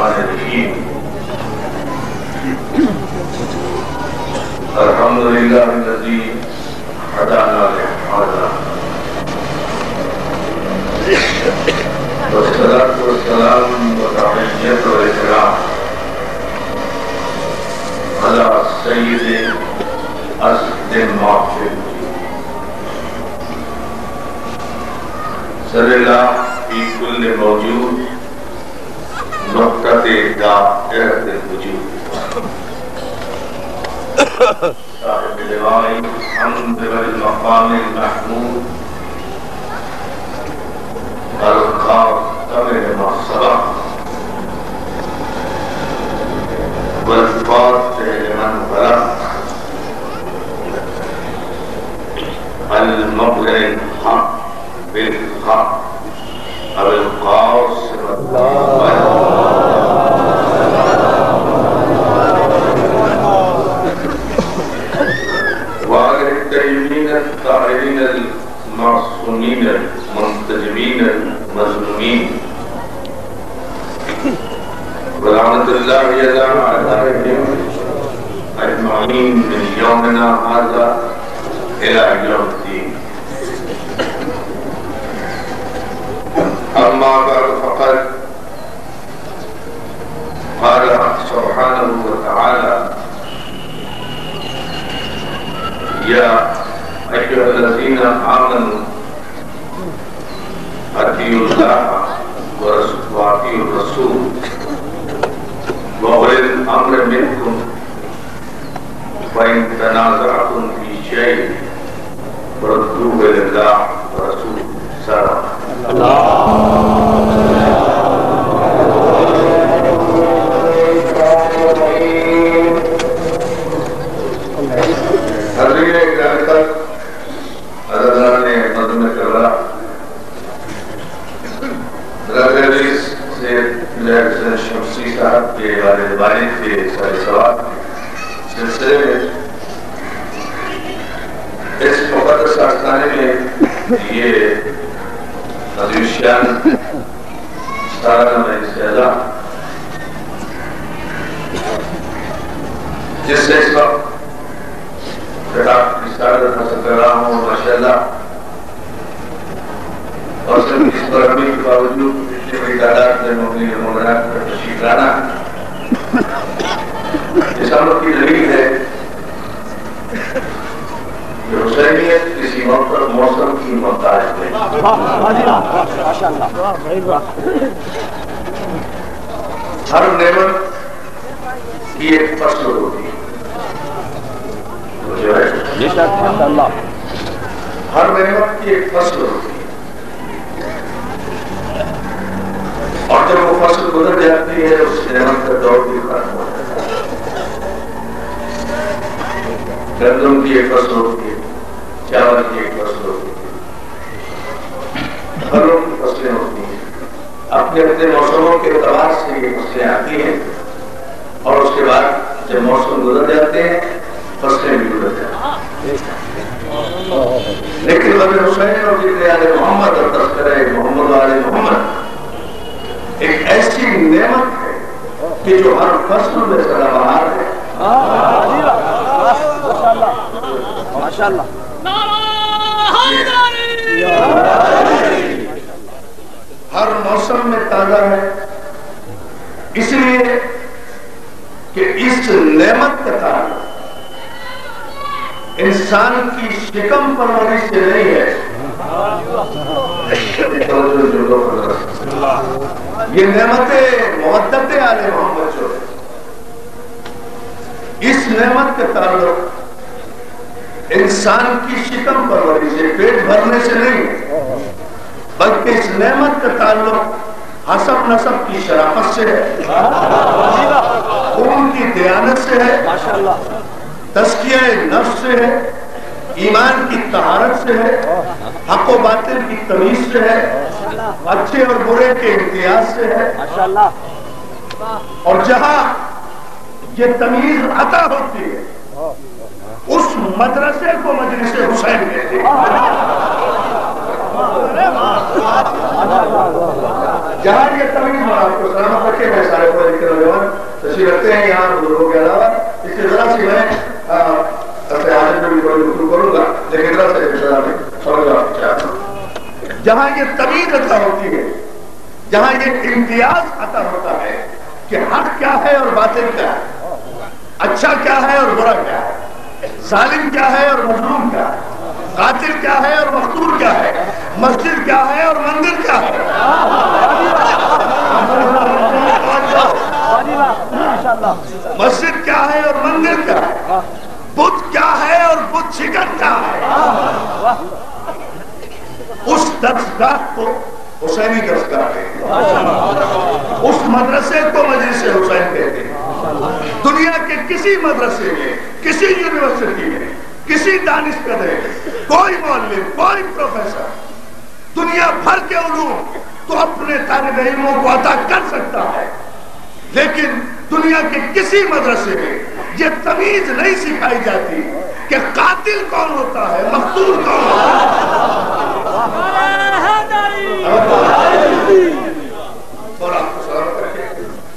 الرحمن الرحیم الحمد للہ الذی ہدانا لہذا والصلاة والسلام والتحیت والاکرام علی سید اسد المعفر صلی اللہ فی کل موجود نقطۃ دائرۃ الوجود صاحب لواء الحمد والمقام المحمود الخاتم لما سبق والفاتح لمن بلغ المبلغ الحق بالحق القاصر وعلى الطيبين الطاهرين المعصومين المنتجبين المظلومين ولعنة الله على أعدائهم أجمعين من يومنا هذا إلى يوم الدين. أما بعد فقد قال سبحانه وتعالى يا أيها الذين آمنوا أطيعوا الله وأطيعوا الرسول وأولي الأمر منكم فإن تنازعتم في شيء فردوه إلى الله ورسوله. سلام حضرین اکرام تک حضرت نے مدن کربلا حضرت عزیز سید حسین شمسی صاحب کے والد والد کے سارے سوال سلسلے میں اس مقدس آستانے میں یہ عظیم شان سالانہ استعلا جس سے اس وقت خطاب کی سعادت حاصل کر رہا ہوں ماشاءاللہ اور صرف اس برہمی کے باوجود اتنی بڑی تعداد میں مبنی مولانا پر تشریف لانا اس امر کی دلیل ہے کہ حسینیت کسی موقع موسم کی محتاج نہیں. ہر نعمت کی ایک فصل ہوتی ہے. ہر نعمت کی ایک فصل ہوتی ہے اور جب وہ فصل گزر جاتی ہے اس نعمت کا دور بھی ختم ہو جاتا ہے. گندم کی ایک فصل ہوتی ہے, چاول کی ایک فصل ہوتی ہے, پھلوں کی فصلیں ہوتی ہیں. اپنے اپنے موسموں کے اعتبار سے یہ فصلیں آتی ہیں اور اس کے بعد جب موسم گزر جاتے ہیں فصلیں بھی گزر جاتی ہیں. لیکن نبی حسین اور ذکر آل محمد اور تذکرہ محمد و آل محمد ایک ایسی نعمت ہے کہ جو ہر فصل میں سدا بہار ہے. ماشاءاللہ ہر موسم میں تازہ ہے, اس لیے کہ اس نعمت کا تعلق انسان کی شکم پرورش سے نہیں ہے. یہ نعمت مودت آل محمد جو ہے, اس نعمت کا تعلق انسان کی شکم پرورش سے, پیٹ بھرنے سے نہیں, بلکہ اس نعمت کا تعلق حسب نسب کی شرافت سے ہے, خون کی دیانت سے ہے, تزکیہ نفس سے ہے, ایمان کی طہارت سے ہے, حق و باطل کی تمیز سے ہے, اچھے اور برے کے امتیاز سے ہے. اور جہاں یہ تمیز عطا ہوتی ہے اس مدرسے کو مجلس حسین کہتے ہیں. جہاں یہ تمیز ہو آپ کو سلامت رکھے میں سارے پڑھے لکھے نوجوان تشریف رکھتے ہیں یہاں بزرگوں کے علاوہ اس سے ذرا سی میں اپنے آج میں بھی بڑی گفتگو کروں گا لیکن ذرا سے سمجھ چاہتا ہوں جہاں یہ تمیز عطا ہوتی ہے جہاں یہ امتیاز عطا ہوتا ہے کہ حق کیا ہے اور باطل کیا ہے اچھا کیا ہے اور برا کیا ہے ظالم کیا ہے اور مظلوم کیا ہے قاتل کیا ہے اور مقتول کیا ہے مسجد کیا ہے اور مندر کیا ہے مسجد کیا ہے اور مندر کیا ہے بت کیا ہے اور بت شکن کیا ہے اس درسگاہ کو حسینی درسگاہ کہتے ہیں اس مدرسے کو مجلس حسین کہتے ہیں دنیا کے کسی مدرسے میں کسی یونیورسٹی میں کسی دانشکدے کوئی مولوی کوئی پروفیسر دنیا بھر کے علوم تو اپنے طالب علموں کو عطا کر سکتا ہے لیکن دنیا کے کسی مدرسے میں یہ تمیز نہیں سکھائی جاتی کہ قاتل کون ہوتا ہے مقتول کون ہوتا ہے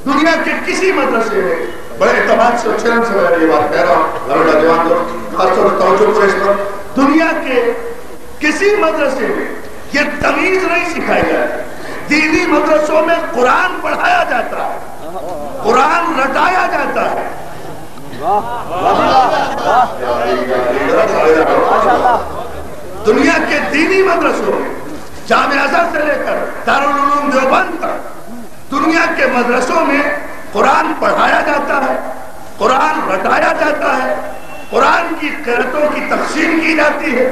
دنیا کے کسی مدرسے میں بڑے اعتماد سے اچھے سے میں یہ بات کہہ رہا ہوں لڑکا جوان لوگ خاص طور پر توجہ کریں اس پر دنیا کے کسی مدرسے میں یہ تمیز نہیں سکھائی جاتی دینی مدرسوں میں قرآن پڑھایا جاتا ہے قرآن رٹایا جاتا ہے دنیا کے دینی مدرسوں میں جامع ازہر سے لے کر دارالعلوم دیوبند تک دنیا کے مدرسوں میں قرآن پڑھایا جاتا ہے قرآن رٹایا جاتا ہے قرآن کی قرأتوں کی تقسیم کی جاتی ہے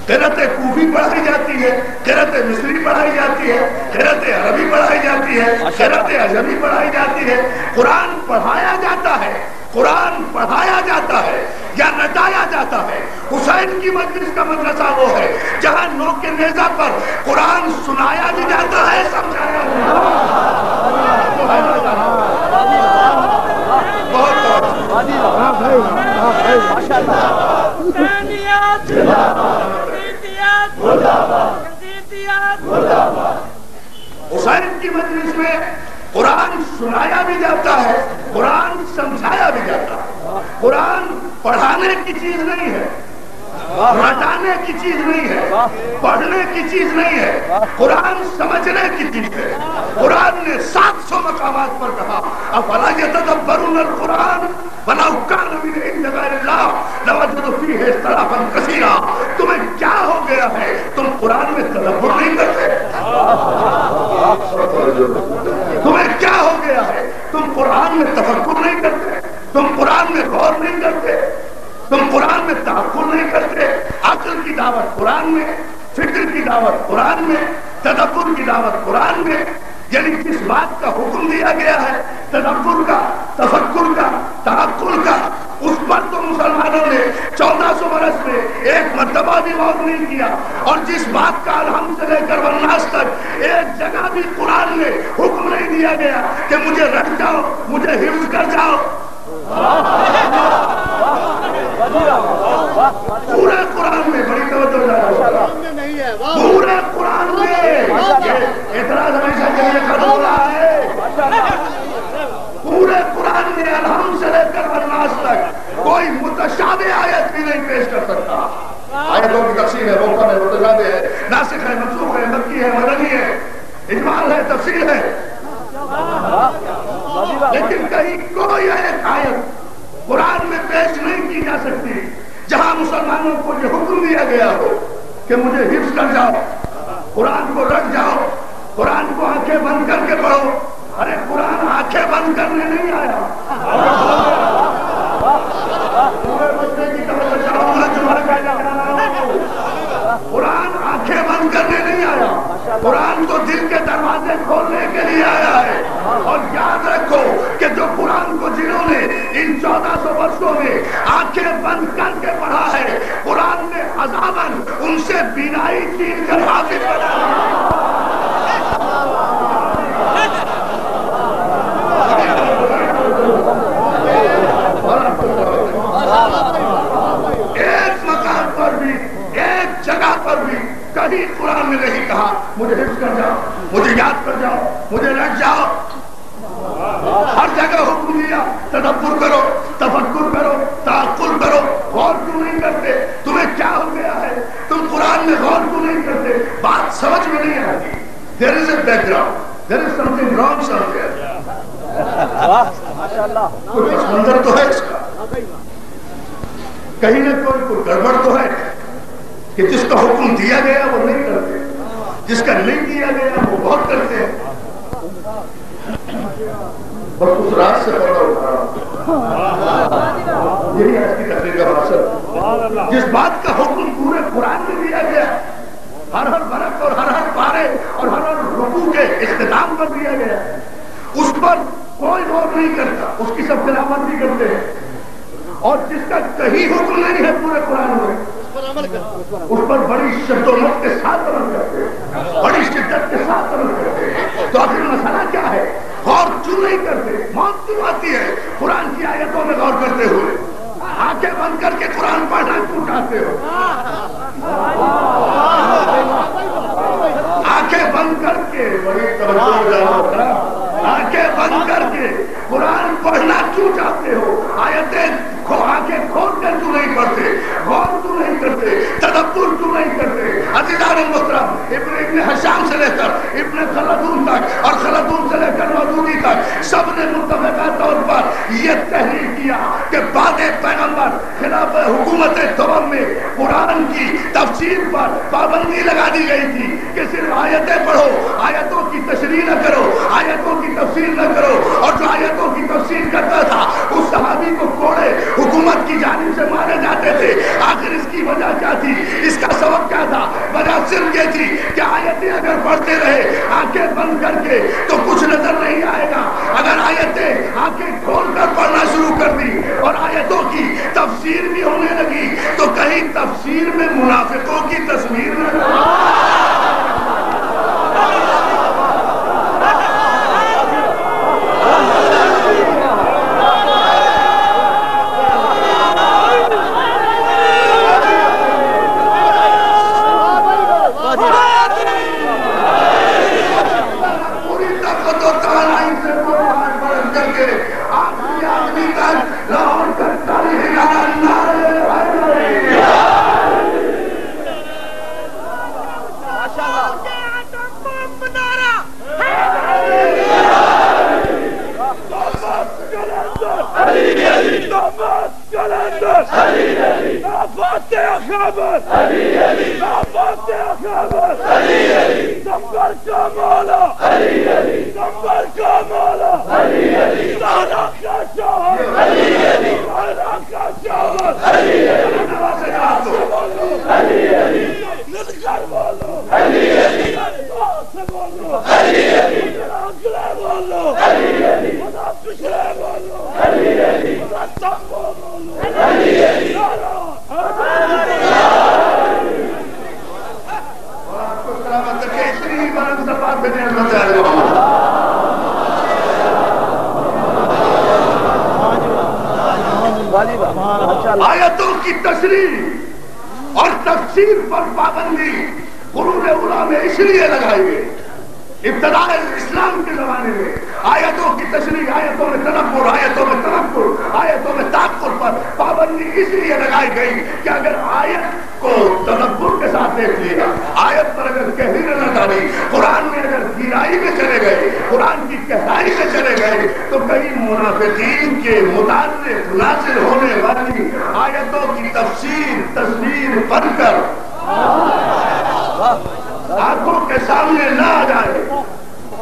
قرأت کوفی پڑھائی جاتی ہے قرأت مصری پڑھائی جاتی ہے قرأت عربی پڑھائی جاتی ہے قرأت عجمی پڑھائی جاتی ہے قرآن پڑھایا جاتا ہے قرآن پڑھایا جاتا ہے یا رٹایا جاتا ہے حسین کی مجلس کا مدرسہ وہ ہے جہاں نوک نیزہ پر قرآن سنایا بھی جاتا ہے سمجھایا بھی جاتا ہے حسین کی مجلس میں قرآن سنایا بھی جاتا ہے قرآن سمجھایا بھی جاتا ہے قرآن پڑھانے کی چیز نہیں ہے رٹانے کی چیز نہیں ہے پڑھنے کی چیز نہیں ہے قرآن سمجھنے کی چیز ہے قرآن نے 700 مقامات پر کہا افلا یتدبرون القرآن ولو کان من عند غیر اللہ لوجدوا فیہ اختلافا کثیرا تمہیں کیا ہو گیا ہے تم قرآن میں تدبر نہیں کرتے تمہیں کیا ہو گیا ہے تم قرآن میں تفکر نہیں کرتے تم قرآن میں غور نہیں کرتے تم قرآن میں تحقق نہیں کرتے عقل کی دعوت قرآن میں فکر کی دعوت قرآن میں تدبر کی دعوت قرآن میں یعنی جس بات کا حکم دیا گیا ہے تدبر کا تفکر کا تعقل کا اس پر تو مسلمانوں نے 1400 برس میں ایک مرتبہ بھی غور نہیں کیا اور جس بات کا الحمد سے لے کر والناس تک ایک جگہ بھی قرآن میں حکم نہیں دیا گیا کہ مجھے رکھ جاؤ مجھے حفظ کر جاؤ پورے قرآن میں بڑی توجہ پورے قرآن میں اعتراض ہمیشہ کے لیے ختم ہو رہا ہے پورے قرآن میں الحمد سے لے کر والناس تک کوئی متشابہ آیت بھی نہیں پیش کر سکتا آیتوں کی تقسیم ہے محکم ہے متشابہ ہے ناسخ ہے منسوخ ہے مکی ہے مدنی ہے اجمال ہے تفصیل ہے لیکن کہیں کوئی ایک آیت قرآن میں پیش نہیں کی جا سکتی جہاں مسلمانوں کو یہ حکم دیا گیا ہو کہ مجھے حفظ کر جاؤ قرآن کو رکھ جاؤ قرآن کو آنکھیں بند کر کے پڑھو ارے قرآن آنکھیں بند کرنے نہیں آیا قرآن آنکھیں بند کرنے نہیں آیا قرآن تو دل کے دروازے کھولنے کے لیے آیا ہے اور یاد رکھو کہ جو قرآن کو جنہوں نے ان 1400 برسوں میں آنکھیں بند کر کے پڑھا ہے قرآن نے عذاباً ان سے بینائی چھین کر حاصل بنا ایک مقام پر بھی ایک جگہ پر بھی کہیں قرآن نے نہیں کہا مجھے حفظ کر جاؤ مجھے یاد کر جاؤ ہر جگہ حکم دیا تدبر کرو، تفکر کرو، تعقل کرو. غور کیوں نہیں کرتے؟ تمہیں کیا ہو گیا ہے؟ تم قرآن میں غور کیوں نہیں کرتے؟ بات سمجھ میں نہیں آتی. There is a background. There is something wrong somewhere. کوئی پس منظر تو ہے اس کا، کہیں نہ کوئی گڑبڑ تو ہے کہ جس کا حکم دیا گیا وہ نہیں کرتے، جس کا نہیں دیا گیا وہ بہت کرتے ہیں. بس اس رات سے پردہ اٹھا رہا، یہی آج کی تقریر کا مقصد. جس بات کا حکم پورے قرآن میں دیا گیا، ہر برق اور ہر پارے اور ہر رکوع کے اختتام پر دیا گیا، اس پر کوئی غور نہیں کرتا، اس کی سب تلاوت بھی کرتے ہیں. اور جس کا کہیں حکم نہیں ہے پورے قرآن میں، اس پر بڑی شدت کے ساتھ عمل کرتے ہیں، بڑی شدت کے ساتھ عمل کرتے ہیں. تو آخر مسئلہ کیا ہے؟ غور کیوں نہیں کرتے؟ موت کیوں آتی ہے قرآن کی آیتوں میں غور کرتے ہوئے؟ آنکھیں بند کر کے قرآن پڑھنا کیوں چاہتے ہو؟ آنکھیں بند کر کے، آنکھیں بند کر کے قرآن پڑھنا کیوں چاہتے ہو؟ آیتیں آنکھیں کھول کر کیوں نہیں پڑھتے؟ غور کیوں نہیں کرتے؟ تدبر کیوں نہیں کرتے؟ عزیزان محترم، ابن حشام سے لے کر ابن خلدون تک اور خلدون سے لے کر مودودی تک سب نے متفقہ طور پر یہ تحریر کیا کہ بعد پیغمبر خلاف حکومت دوم میں قرآن کی تفسیر پر پابندی لگا دی گئی تھی کہ صرف آیتیں پڑھو، آیتوں کی تشریح نہ کرو، آیتوں کی تفسیر نہ کرو. اور جو آیتوں کی تفسیر کرتا تھا اس صحابی کو کوڑے حکومت کی جانب سے مارے جاتے تھے. آخر اس کی وجہ کیا تھی؟ اس کا سبب کیا تھا؟ وجہ صرف یہ تھی کہ آیتیں اگر پڑھتے رہے آنکھیں بند کر کے تو کچھ نظر نہیں آئے گا. اگر آیتیں آنکھیں کھول کر پڑھنا شروع کر دی اور آیتوں کی تفسیر بھی ہونے لگی تو کہیں تفسیر میں منافقوں کی تصویر نہ آیتوں کی تشریح اور تفسیر پر پابندی قرون اولیٰ میں اس لیے لگائی گئی. ابتداء اسلام کے زمانے میں آیتوں کی تشریح، آیتوں میں تدبر، آیتوں میں تفکر، آیتوں میں تعقل پر پابندی اس لیے لگائی گئی کہ اگر آیت کو تدبر کے ساتھ دیکھ لیا، آیت پر اگر گہری نظر ڈالی، قرآن میں اگر گہرائی میں چلے گئے، قرآن کی گہرائی میں چلے گئے تو کئی منافقین کے متعلق نازل ہونے والی آیتوں کی تفسیر تصویر بن کر آنکھوں کے سامنے نہ آ جائے.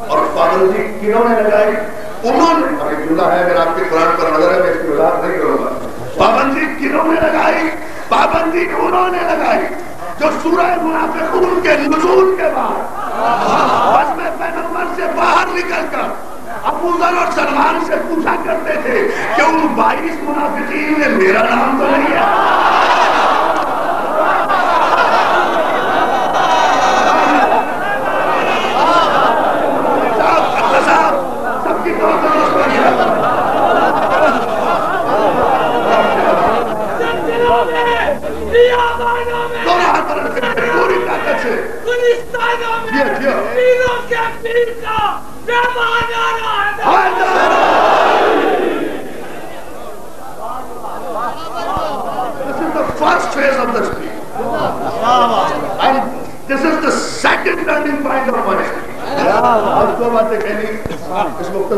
اور پابندی کنہوں نے لگائی؟ انہوں نے، ابھی جملہ ہے اگر آپ کے قرآن پر نظر ہے میں اس کی وضاحت نہیں کروں گا. پابندی کنہوں نے لگائی؟ پابندی انہوں نے لگائی جو سورہ منافقون کے نزول کے بعد بس میں پیغمبر سے باہر نکل کر ابو ذر اور سلمان سے پوچھا کرتے تھے کہ ان 22 منافقین میں میرا نام تو نہیں ہے. پیر کا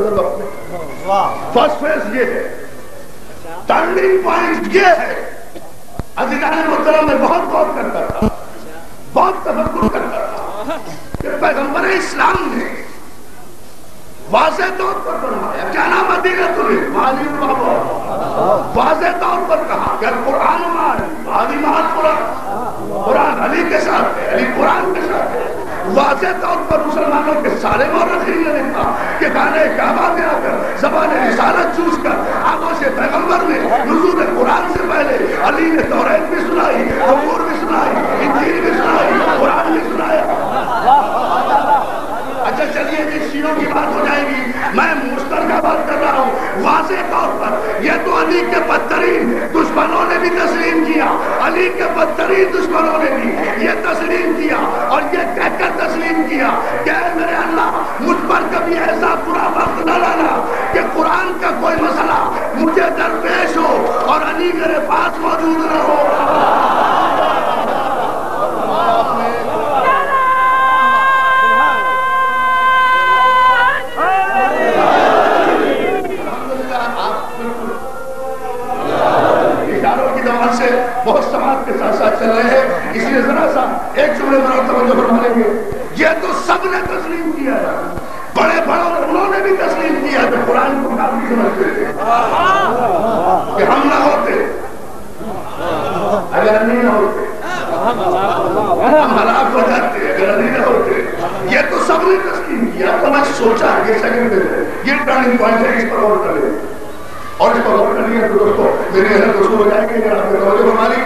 بدل وقت میں فرسٹ فیز یہ ہے، ٹرننگ پوائنٹ یہ ہے. عزیزان محترم میں بہت غور کرتا تھا، بہت تفکر کرتا تھا کہ پیغمبر اسلام نے واضح طور پر فرمایا کیا نام مدینۃ واضح طور پر کہا کہ قرآن قرآن علی کے ساتھ ہے، علی قرآن کے ساتھ ہے. واضح طور پر مسلمانوں کے سارے مورخین نے لکھا کہ خانہ کعبہ میں آ کر زبان رسالت چوس کر آغوش پیغمبر نے نزول قرآن سے پہلے علی نے توریت بھی سنائی، زبور بھی سنائی، انجیل بھی سنائی، قرآن بھی سنایا. اچھا چلیے جی شیعوں کی بات ہو جائے گی، میں مشترکہ بات کر رہا ہوں. واضح طور پر یہ تو علی کے بدترین دشمنوں نے بھی تسلیم کیا، علی کے بدترین دشمنوں نے بھی یہ تسلیم کیا اور یہ کہہ کر تسلیم کیا کہ اے میرے اللہ مجھ پر کبھی ایسا برا وقت نہ لانا کہ قرآن کا کوئی مسئلہ مجھے درپیش ہو اور علی میرے پاس موجود نہ ہو. بہت سماعت کے ساتھ ساتھ چل رہے ہیں، اس لیے ذرا سا ایک جملے پر توجہ فرما لیں گے. یہ تو سب نے تسلیم کیا ہے، بڑے بڑوں انہوں نے بھی تسلیم کیا کہ قرآن کو کافی سمجھتے تھے کہ ہم نہ ہوتے، اگر نہیں نہ ہوتے ہم ہلاک ہو جاتے، اگر نہیں نہ ہوتے. یہ تو سب نے تسلیم کیا. تو میں سوچا یہ سیکنڈ میں یہ ٹرننگ پوائنٹ ہے، اس پر غور کر لیں اور اس پر غور کر لیا تو دوستو میرے اہل رسول ہو جائے گے. اگر آپ نے توجہ فرما لی،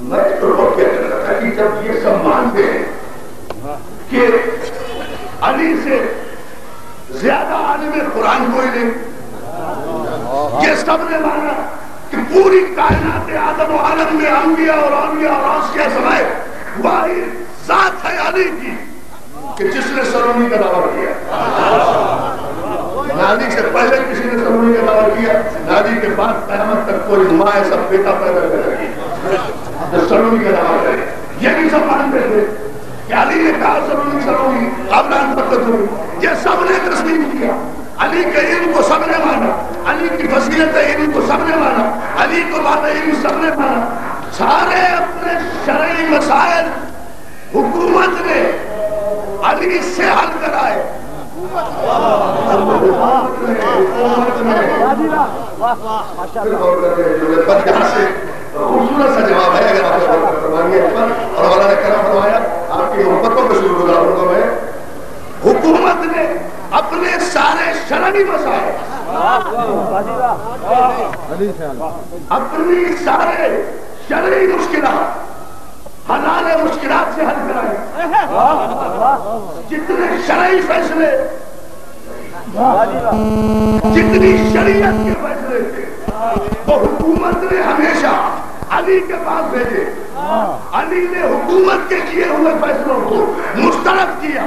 میں تو غور کیا کر رہا تھا کہ جب یہ سب مانتے ہیں کہ علی سے زیادہ عالم قرآن کوئی نہیں، یہ سب نے مانا کہ پوری کائنات آدم و عالم میں انبیاء اور اولیاء اور اوصیاء سمیت واحد ذات ہے علی کی کہ جس نے سرونی کا دعویٰ کیا. نادی سے پہلے کسی نے سرونی کا دعویٰ کیا، نادی کے بعد قیامت تک کوئی ماں ایسا بیٹا پیدا کرے گی جو سرونی کا دعویٰ کرے. یہ بھی سب مانتے تھے کہ علی نے کہا سرونی سرونی قبل ان تقدم. یہ سب نے تسلیم کیا. علی کے علم کو سب نے مانا، علی کی فضیلت علم کو سب نے مانا، علی کو بعد علم سب نے مانا. سارے اپنے شرعی مسائل حکومت نے علی سے حل کرائے. خوبصورت سا جواب ہے اگر آپ فرمائیے اور والا نے کرا فرمایا آپ کی محبتوں کا شکر گزار ہوں گا. میں حکومت نے اپنے سارے شرعی مسائل اپنی سارے شرعی مشکلات حلال مشکلات سے حل کرائے. جتنے شرعی فیصلے جتنی شریعت کے فیصلے تھے وہ حکومت نے ہمیشہ علی کے پاس بھیجے. علی نے حکومت کے کیے ہوئے فیصلوں کو مسترد کیا،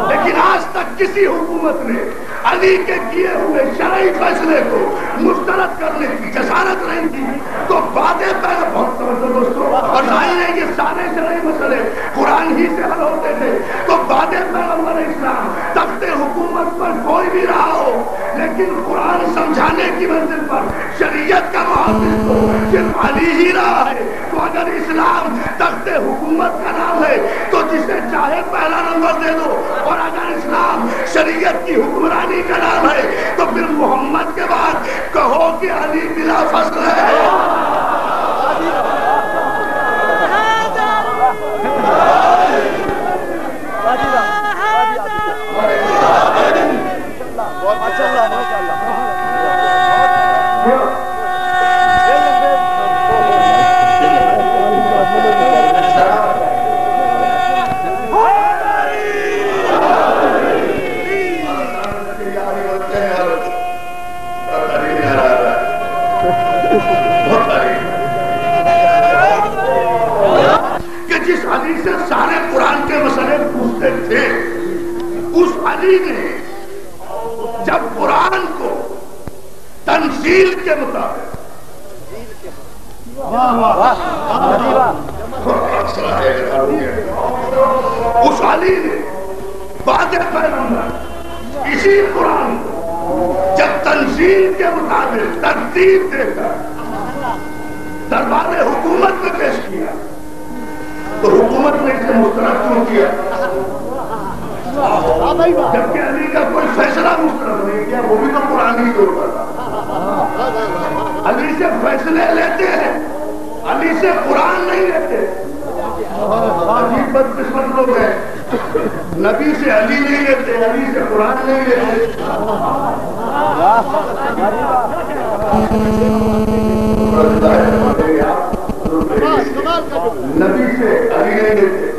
لیکن آج تک کسی حکومت نے علی کے کیے ہوئے شرعی فیصلے کو مسترد کرنے کی جسارت نہیں کی. تو باتیں پہلے بہت توجہ دوستوں اور ظاہر ہے یہ سارے شرعی مسئلے قرآن ہی سے حل ہوتے تھے. تو باتیں پیغمبر اسلام تخت حکومت پر کوئی بھی رہا ہو، لیکن قرآن سمجھانے کی منزل پر شریعت کا محافظ تو صرف علی ہی رہا ہے. تو اگر اسلام تخت حکومت کا نام ہے تو جسے چاہے پہلا نمبر دے دو، اور اگر اسلام شریعت کی حکمرانی کا نام ہے تو پھر محمد کے بعد کہو کہ علی بلا فصل ہے. سارے قرآن کے مسئلے پوچھتے تھے، اس علی نے جب قرآن کو تنزیل کے مطابق اس علی نے بعد پیغمبر اسی قرآن کو تنظیم کے مطابق ترتیب دے کر دربار حکومت میں پیش کیا تو حکومت نے اسے مسترد کیوں کیا؟ جبکہ علی کا کوئی فیصلہ مسترد نہیں کیا، وہ بھی تو قرآن ہی طور پر تھا۔ علی سے فیصلے لیتے ہیں، علی سے قرآن نہیں لیتے۔ عجیب بدقسمت لوگ ہیں، نبی سے علی نہیں لیتے، علی سے قرآن نہیں لیتے۔ نبی سے علی نہیں لیتے،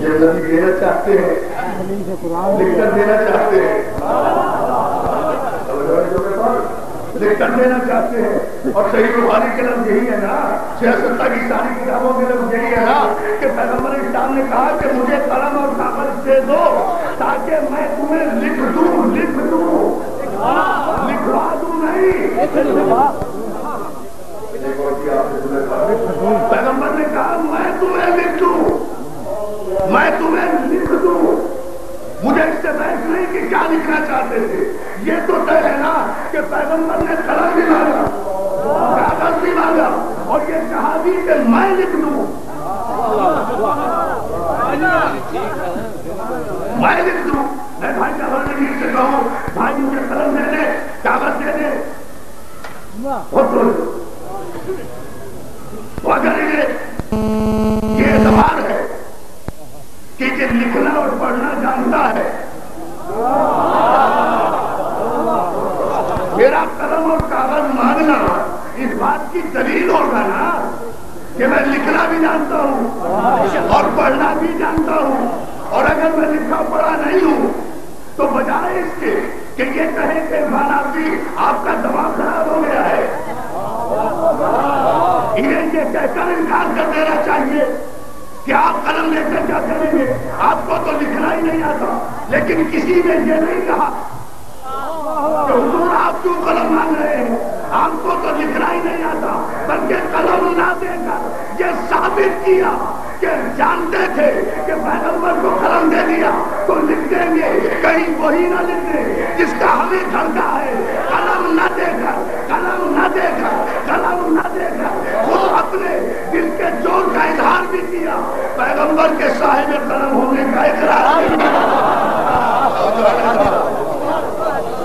جب نبی دینا چاہتے ہیں لکھ کر دینا چاہتے ہیں، لکھ کر دینا چاہتے ہیں۔ اور صحیح بخاری کے لفظ یہی ہے نا، 66 کی ساری کتابوں کے لفظ یہی ہے نا کہ پیغمبر اسلام نے کہا کہ مجھے قلم اور کاغذ دے دو تاکہ میں تمہیں لکھ دوں، لکھوا دوں نہیں۔ پیغمبر نے کہا میں تمہیں لکھ دوں، میں تمہیں لکھ دوں۔ مجھے اس سے بحث نہیں کہ کیا لکھنا چاہتے تھے، یہ تو طے ہے نا کہ پیغمبر نے قلم بھی مانگا، کاغذ بھی مانگا، اور یہ کہا بھی کہ میں لکھ دوں، میں لکھ دوں۔ میں بھائی جعفر نگیر سے کہوں بھائی مجھے قلم دے دے، کاغذ دے دے، تو اگر یہ اعتبار ہے کہ یہ لکھنا اور پڑھنا جانتا ہے، میرا قلم اور کاغذ مانگنا اس بات کی دلیل ہوگا نا کہ میں لکھنا بھی جانتا ہوں اور پڑھنا بھی جانتا ہوں، اور اگر میں لکھا پڑھا نہیں ہوں تو بجائے اس کے کہ یہ کہے کہ عرفان آبادی آپ کا دماغ خراب ہو گیا ہے، انہیں یہ کہہ کر انکار کر دینا چاہیے کہ آپ قلم لے کر کیا کریں گے، آپ کو تو لکھنا ہی نہیں آتا۔ لیکن کسی نے یہ نہیں کہا کہ حضور آپ کیوں قلم مانگ رہے ہیں، آپ کو تو لکھنا ہی نہیں آتا، بلکہ قلم نہ دے کر یہ ثابت کیا کہ جانتے تھے کہ پیغمبر کو قلم دے دیا تو لکھ دیں گے، کہیں وہی نہ لکھ دیں جس کا ہمیں دھڑکا ہے۔ قلم نہ دے کر، قلم نہ دے کر، قلم نہ دے کر خود اپنے دل کے جوڑ کا اظہار بھی کیا، پیغمبر کے صاحب قلم ہونے کا اقرار کیا۔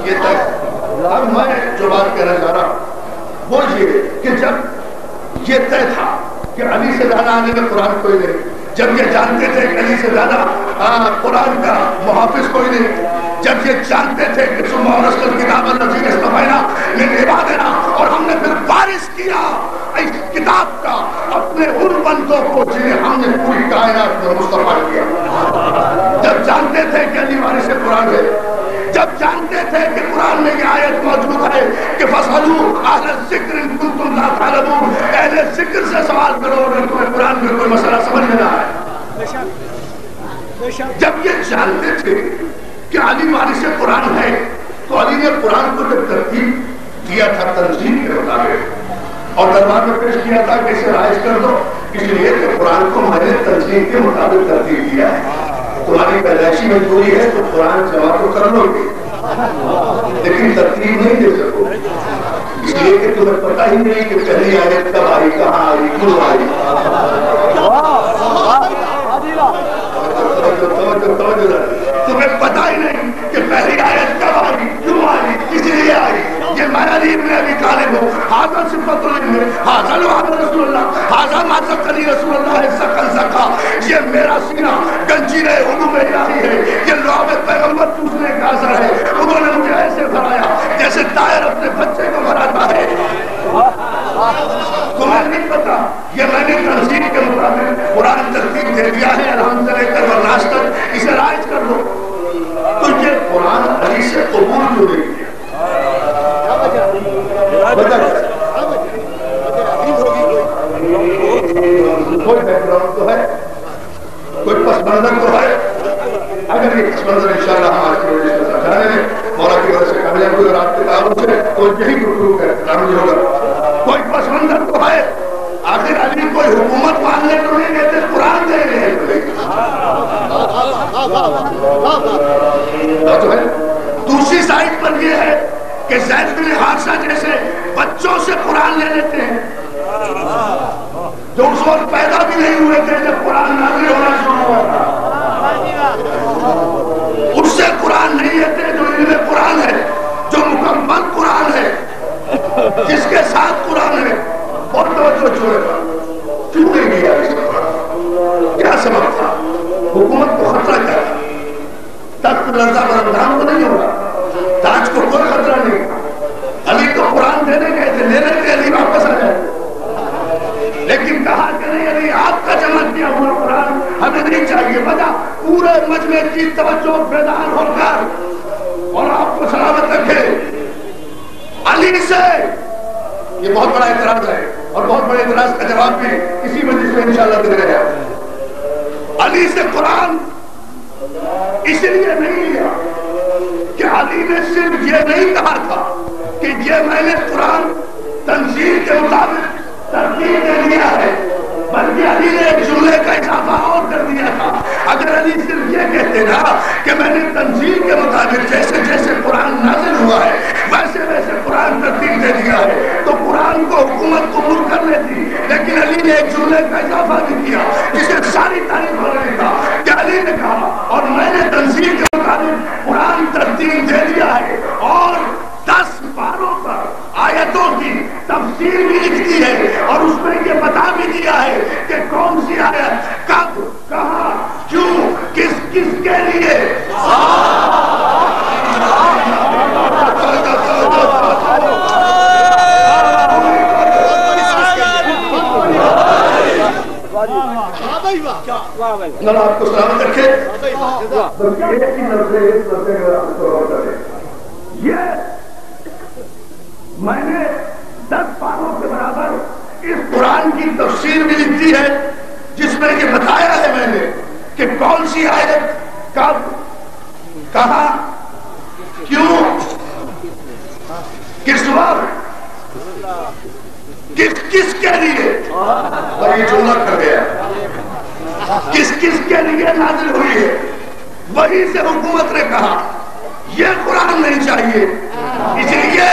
یہ تک اب میں جو بات کہنا چاہ رہا وہ یہ کہ جب یہ طے تھا کہ علی سے زیادہ آنے میں قرآن کوئی نہیں، جب یہ جانتے تھے کہ علی سے زیادہ قرآن کا محافظ کوئی نہیں، جب یہ جانتے تھے کہ ثم اورثنا الکتاب الذین اصطفینا من عبادنا، اور ہم نے پھر وارث کیا اس کتاب کا اپنے ان بندوں کو جنہیں ہم نے پوری کائنات میں مصطفیٰ کیا، جب جانتے تھے کہ علی وارث قرآن ہے، جب جانتے تھے کہ قرآن میں یہ آیت موجود ہے کہ فَاسْأَلُوا أَهْلَ الذِّكْرِ إِن كُنتُمْ لَا تَعْلَمُونَ، اہل ذکر سے سوال کرو اگر تمہیں قرآن میں کوئی مسئلہ سمجھ میں نہ آئے۔ جب یہ جانتے تھے کہ علی وارث قرآن ہے تو علی نے قرآن کو جب ترتیب دیا تھا تنظیم کے مطابق اور دربار میں پیش کیا تھا کہ اسے رائج کر دو، اس لیے کہ قرآن کو میں نے تنظیم کے مطابق ترتیب دیا ہے، تمہاری پیدائشی مجبوری ہے تو قرآن جمع تو کر لو گے لیکن ترتیب نہیں دے سکو، اس لیے کہ تمہیں پتہ ہی نہیں کہ پہلی آیت کب آئی، کہاں آئی، کیوں آئی۔ تمہیں پتہ ہی نہیں کہ پہلی آیت کب آئی، کیوں آئی، کس لیے آئی۔ یہ میں علی ابن ابی طالب ہوں، ھذا صفۃ العلم، ھذا لوحۃ رسول اللہ، ھذا ما زکانی رسول اللہ زکا زکا، یہ میرا سینہ گنجیرہ علوم الہی ہے، یہ لوح پیغمبر پوچھنے کا اثر ہے، انہوں نے مجھے ایسے بھرایا جیسے طائر اپنے بچے کو بھراتا ہے۔ تمہیں نہیں پتا، یہ میں نے تنظیم کے مطابق قرآن ترتیب دے دیا ہے، الحمد للہ کر ورناش تک اسے رائج کر دو۔ تو یہ قرآن علی سے قبول کیوں نہیں کیا؟ کوئی بیک گراؤنڈ تو ہے، کوئی پس منظر تو ہے، اگر یہ پس منظر انشاءاللہ ہمارے پروجیکٹ میں سمجھانے میں مولا کی وجہ سے کامیاب ہوئی اور آپ کے تعاون سے تو یہی گفتگو کا احترام ہوگا۔ کوئی پس منظر تو ہے، آخر علی کوئی حکومت ماننے تو نہیں کہتے، قرآن دے رہے ہیں۔ دوسری سائڈ پر یہ ہے کہ زید بن حارثہ جیسے بچوں سے قرآن لے لیتے ہیں جو اس وقت پیدا بھی نہیں ہوئے تھے جب قرآن نازل ہونا شروع ہوا تھا، اس سے قرآن نہیں لیتے جو علم قرآن ہے، جو مکمل قرآن ہے، جس کے ساتھ قرآن ہے. اور توجہ چھوڑے گا کیوں نہیں لیا اس کو؟ کیا سبب تھا؟ حکومت کو خطرہ کیا تھا؟ تخت رضا برمدان کو نہیں ہوگا، تاج کو کوئی خطرہ نہیں. علی تو قرآن دینے گئے تھے، لینے کے علی واپس آ جائے، لیکن کہا کہ نہیں علی آپ کا جمع کیا ہوا قرآن ہمیں نہیں چاہیے. وجہ پورے مجمع کی توجہ بیدار ہو کر اور آپ کو سلامت رکھے علی سے. یہ بہت بڑا اعتراض ہے اور بہت بڑے اعتراض کا جواب بھی اسی مجلس میں انشاءاللہ دے رہے ہیں. علی سے قرآن اس لیے نہیں لیا کہ علی نے صرف یہ نہیں کہا تھا کہ یہ میں نے قرآن تنزیل کے مطابق ترتیب دے دیا ہے، بلکہ علی نے ایک جملے کا اضافہ اور کر دیا تھا. اگر علی صرف یہ کہتے نا کہ میں نے تنزیل کے مطابق جیسے جیسے قرآن نازل ہوا ہے ویسے ویسے قرآن ترتیب دے دیا ہے تو قرآن کو حکومت قبول کر لیتی. لیکن علی نے ایک جملے کا اضافہ بھی کیا جسے ساری تاریخ ہو رہی تھا کہ علی نے کہا اور میں نے تنزیل کے مطابق قرآن ترتیب دے دیا ہے اور 10 پاروں پر آیتوں کی تفسیر بھی لکھ دی ہے اور اس میں یہ بتا بھی دیا ہے کہ کون سی آیت کب کہاں کیوں کس کس کے لیے. اللہ آپ کو سلامت رکھے. یہ میں نے 10 پاروں کے برابر اس قرآن کی تفسیر بھی لکھی ہے جس میں یہ بتایا ہے میں نے کہ کون سی آیت کب کہاں کیوں کس وقت کس کے لیے. اور یہ جملہ کر گیا کس کے لیے نازل ہوئی ہے. وہی سے حکومت نے کہا یہ قرآن نہیں چاہیے، اس لیے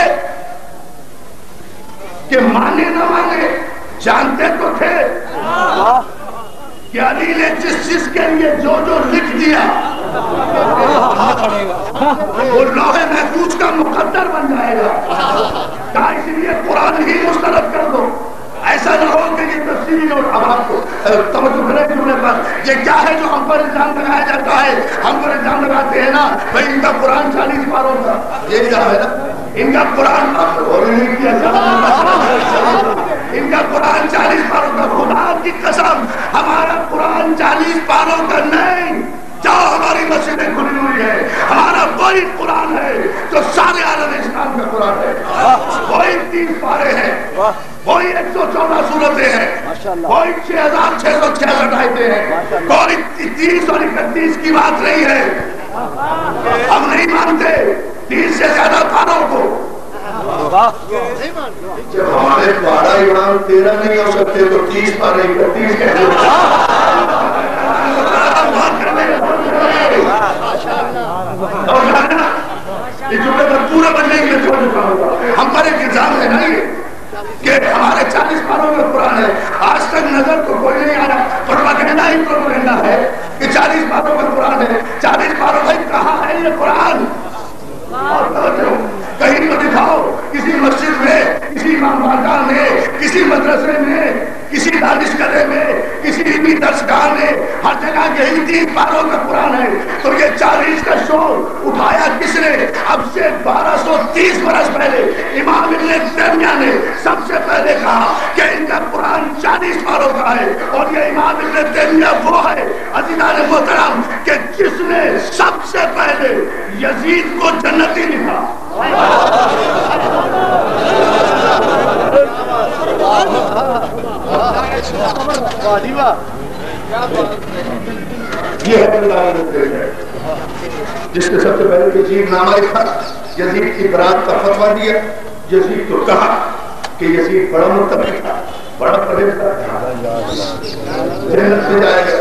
کہ مانے نہ مانے جانتے تو تھے کہ علی نے جس کے لیے جو لکھ دیا وہ لوح محفوظ کا مقدر بن جائے گا. اس لیے قرآن ہی مسترد کر دو. ایسا نہ ہو کہ یہ تفصیلی نوٹ. اب آپ کو توجہ کریں جملے پر یہ کیا ہے جو ہم پر الزام لگایا جاتا ہے. ہم پر الزام لگاتے ہیں نا بھائی ان کا قرآن 40 پاروں کا، یہ الزام ہے نا ان کا قرآن ان کا قرآن 40 پاروں کا. خدا کی قسم ہمارا قرآن 40 پاروں کا نہیں. جاؤ ہماری مسجدیں کھلی ہوئی ہے، ہمارا وہی قرآن ہے جو سارے عالم اسلام کا قرآن ہے. وہی 30 پارے ہیں، وہی 114 سورتیں ہیں، وہی 6666 آیتیں ہیں. کوئی 30 اور 31 کی بات نہیں ہے. ہم نہیں مانتے 30 سے زیادہ پاروں کو. جب ہمارے 12 امام 13 نہیں ہو سکتے تو 30 پارے 31 کہتے پورا بننے کے لیے ہم پر ایک الزام ہے نا یہ کہ ہمارے 40 پاروں میں قرآن ہے. آج تک نظر تو کوئی نہیں آیا، پروپیگنڈا ہی پروپیگنڈا ہے کہ 40 پاروں میں قرآن ہے. 40 پاروں میں کہاں ہے یہ قرآن؟ کہیں تو دکھاؤ کسی مسجد میں، کسی امام بارگاہ میں، کسی مدرسے میں، کسی دانشکدے میں، کسی علمی درسگاہ میں، ہر جگہ یہی 30 پاروں کا قرآن ہے. تو یہ 40 کا شور اٹھایا کس نے؟ اب سے 1230 برس پہلے امام ابن تیمیہ نے سب سے پہلے کہا کہ ان کا قرآن 40 پاروں کا ہے. اور یہ امام ابن تیمیہ وہ ہے عزیزان محترم کہ جس نے سب سے پہلے یزید کو جنتی لکھا. یہ ہے جس نے سب سے پہلے یزید نامہ لکھا، یزید کی برات کا فتویٰ دیا. یزید کو کہا کہ یزید بڑا متقی تھا، بڑا پرہیزگار تھا، جنت میں جائے گا.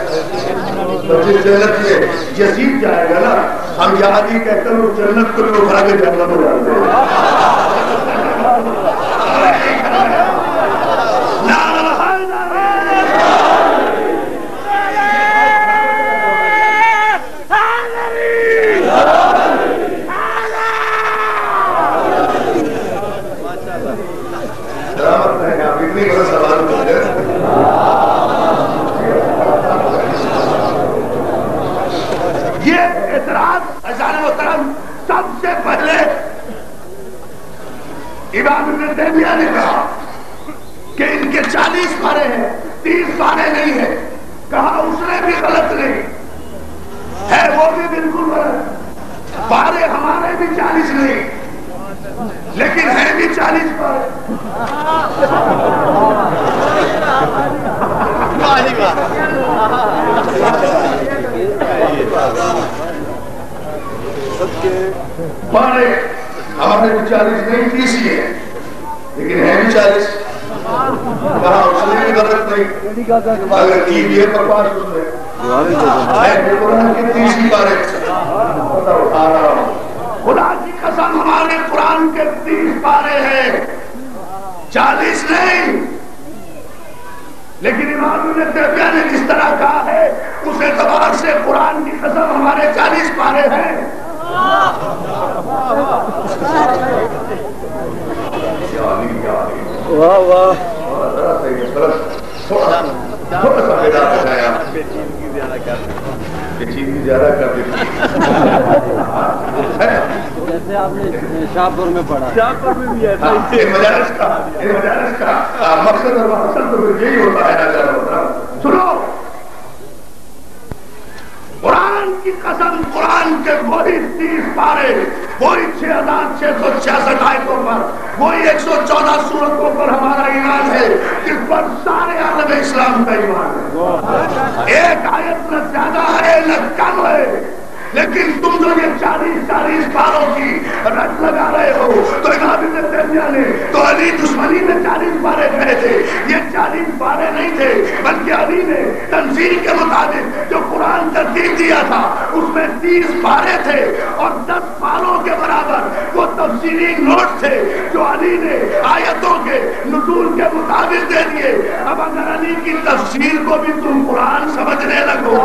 تو جس جنت میں یزید جائے گا نا، ہم یہاں نہیں کہتے ہیں جنت کو بھی اٹھا کے جنت میں ڈالتے ہیں. امام ابن تیمیہ نے کہا کہ ان کے 40 پارے ہیں، 30 پارے نہیں ہیں. کہا اس نے بھی غلط نہیں ہے، وہ بھی بالکل غلط. پارے ہمارے بھی 40 نہیں لیکن ہے بھی 40 پارے. پارے ہمارے بھی 40 نہیں 30 ہی ہے لیکن ہے بھی 40. کہا اس نے بھی غلط نہیں، اگر کی بھی ہے پرپاس اس نے ہے قرآن کی 30 ہی پارے اٹھا رہا ہوں. خدا کی قسم ہمارے قرآن کے 30 پارے ہیں 40 نہیں. لیکن امام ابن تیمیہ نے جس طرح کہا ہے اس اعتبار سے قرآن کی قسم ہمارے 40 پارے ہیں. واہ واہ تھوڑا سا بیدار بنایا کہ چیز کی زیادہ کر دیتی جیسے آپ نے شاہپور میں پڑھا. شاہپور میں بھی ہے مدارس کا مقصد اور مقصد تو یہی ہوتا ہے. سنو قرآن کی قسم، قرآن کے وہی 30 پارے، وہی 6666 آیتوں پر، وہی 114 سورتوں پر ہمارا ایمان ہے جس پر سارے عالم اسلام کا ایمان ہے. ایک آیت نہ زیادہ ہے نہ کم ہے. لیکن تم جو یہ 40 پاروں کی رٹ لگا رہے ہو تو امام ابن تیمیہ نے تو علی دشمنی میں 40 پارے کہے تھے. یہ 40 پارے نہیں تھے بلکہ علی نے تنزیل کے مطابق جو قرآن ترتیب دیا تھا اس میں 30 پارے تھے اور 10 پاروں کے برابر وہ تفصیلی نوٹ تھے جو علی نے آیتوں کے نزول کے مطابق دے دیے. اب اگر علی کی تفسیر کو بھی تم قرآن سمجھنے لگو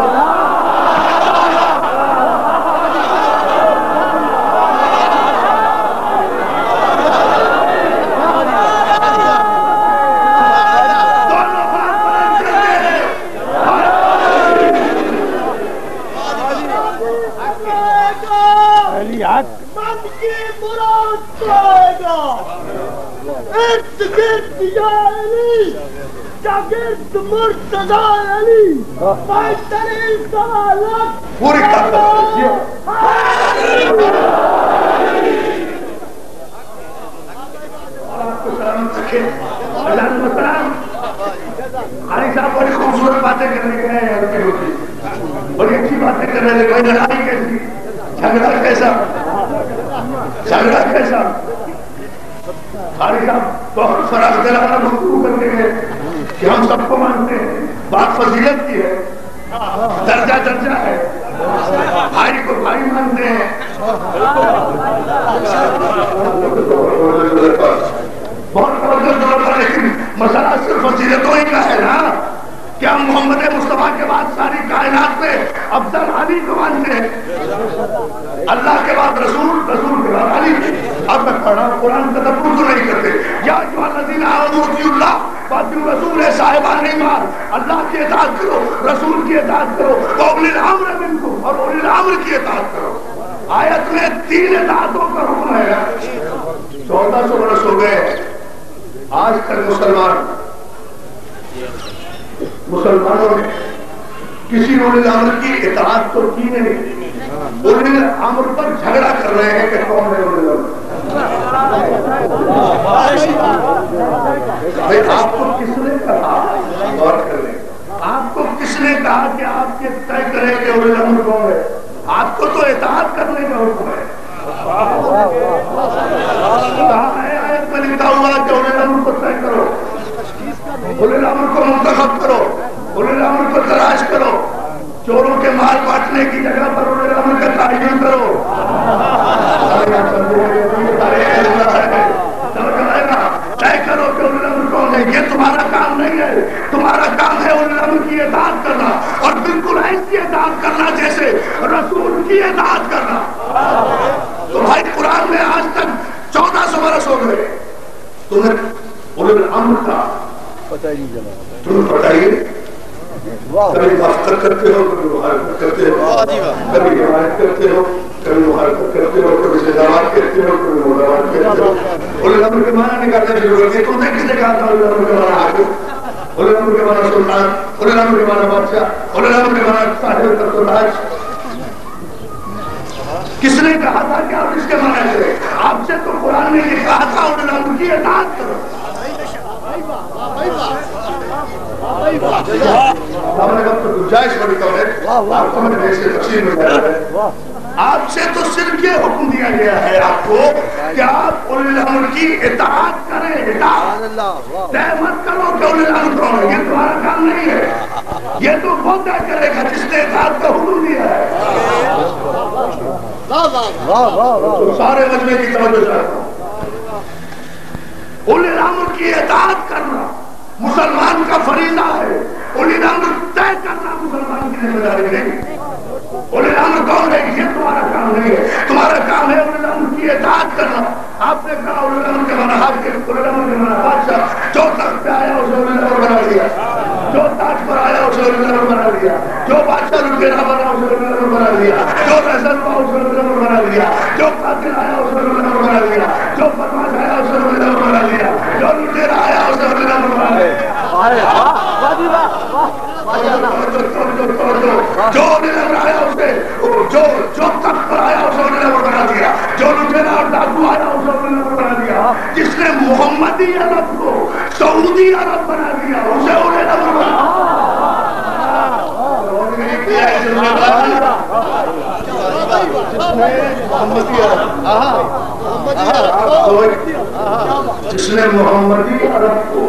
پوری خالی صاحب بڑی خوبصورت باتیں کرنے کے بڑی اچھی باتیں کرنے لگے. لڑائی کیسی، جھگڑا کیسا، جھگڑا کیسا. خالی صاحب بہت فراغ دلانہ گفتگو کرتے ہیں کہ ہم سب کو مانتے ہیں، بات فضیلت کی ہے، درجہ درجہ ہے، بھائی کو بھائی مانتے ہیں. بہت بہت لیکن مسئلہ صرف فضیلتوں ہی کا ہے نا. کیا محمد مصطفیٰ کے بعد ساری کائنات میں افضل علی کو مانتے ہیں؟ اللہ کے بعد رسول، رسول کے بعد علی. اب میں پڑھا قرآن کا تدبر تو نہیں کرتے. یا ایھا الذین آمنوا اطیعوا اللہ واطیعوا الرسول، صاحبان ایمان اللہ کی اطاعت کرو، رسول کی اطاعت کرو، واولی الامر منکم، اور اولی الامر کی اطاعت کرو. آیت میں 3 اطاعتوں کا حکم ہے. 1400 برس ہو گئے آج تک مسلمانوں نے کسی اولی الامر کی اطاعت تو کی نہیں. اولی الامر پر جھگڑا کر رہے ہیں کہ کون ہے اولی الامر. آپ کو کس نے کہا، غور کر لیں، آپ کو کس نے کہا کہ آپ یہ طے کریں کہ اولی الامر کون ہے؟ آپ کو تو اطاعت کرنے کا حکم ہے. کہا ہے آیت میں لکھا ہوا کہ اولی الامر کو طے کرو، اولی الامر کو منتخب کرو، اولی الامر کو تلاش کرو. چوروں کے مال بانٹنے کی جگہ پر اولی الامر کا تعین کرو. طے کرو کہ اولی الامر کون ہے. یہ تمہارا کام نہیں ہے، تمہارا کام ہے اولی الامر کی اطاعت کرنا، اور بالکل ایسی اطاعت کرنا جیسے رسول کی اطاعت کرنا. تمہاری قرآن میں آج تک 1400 برس ہو گئے، تمہیں اولی الامر کا تمہیں بتائیے. کبھی موافقت کرتے ہو، کبھی مخالفت کرتے ہو، کبھی حمایت کرتے ہو، کبھی مخالفت کرتے ہو، کبھی سزاوات کرتے ہو، کبھی مداوات کرتے ہو. الامر کے معنی نکالنے شروع کر دیے. تم سے کس نے کہا تھا اولی الامر کے معنی حاکم, اولی الامر کے معنی سلطان, اولی الامر کے معنی بادشاہ, اولی الامر کے معنی صاحب تخت و تاج؟ کس نے کہا تھا کہ آپ اس کے معنی کریں؟ آپ سے تو قرآن نے یہ کہا تھا اولی الامر کی اطاعت کرو. ہمارے وقت گنجائش بڑی کم ہے, آپ کو میں سے تفصیل میں جا رہا ہے. آپ سے تو صرف یہ حکم دیا گیا ہے آپ کو کہ آپ اولی الامر کی اطاعت کریں. اطاعت طے مت کرو کہ اولی الامر کون ہے, یہ تمہارا کام نہیں ہے. یہ تو وہ طے کرے گا جس نے اطاعت کا حکم دیا ہے. سارے مجمع کی توجہ چاہتا ہوں. اولی الامر کی اطاعت کرنا مسلمان کا فریضہ ہے. اولی الامر طے کرنا مسلمان کی ذمہ داری نہیں. اولی الامر کون ہے یہ تمہارا کام نہیں ہے. تمہارا کام ہے اولی الامر کی اطاعت کرنا. آپ نے کہا اولی الامر کے معنی حاکم, اولی الامر کے معنی بادشاہ. جو تخت پہ آیا اسے اولی الامر بنا دیا, جو تاج پر آیا اسے اولی الامر بنا دیا, جو بادشاہ رکینا بنا اسے اولی الامر بنا دیا, جو فیصل ہوا اسے اولی الامر بنا دیا, جو قاتل آیا اسے اولی الامر بنا دیا, جو بدماش آیا اسے اولی الامر بنا دیا, جو لٹیرا آیا اسے اولی الامر بنا دیا. جو اولی الامر آیا اسے, جو تخت پر آیا اسے اولی الامر بنا دیا, جو لٹیرا اور ڈاکو آیا اسے اولی الامر بنا دیا. جس نے محمدی عرب کو سعودی عرب بنا دیا اسے اولی الامر بنا دیا. جس نے محمدی عرب کو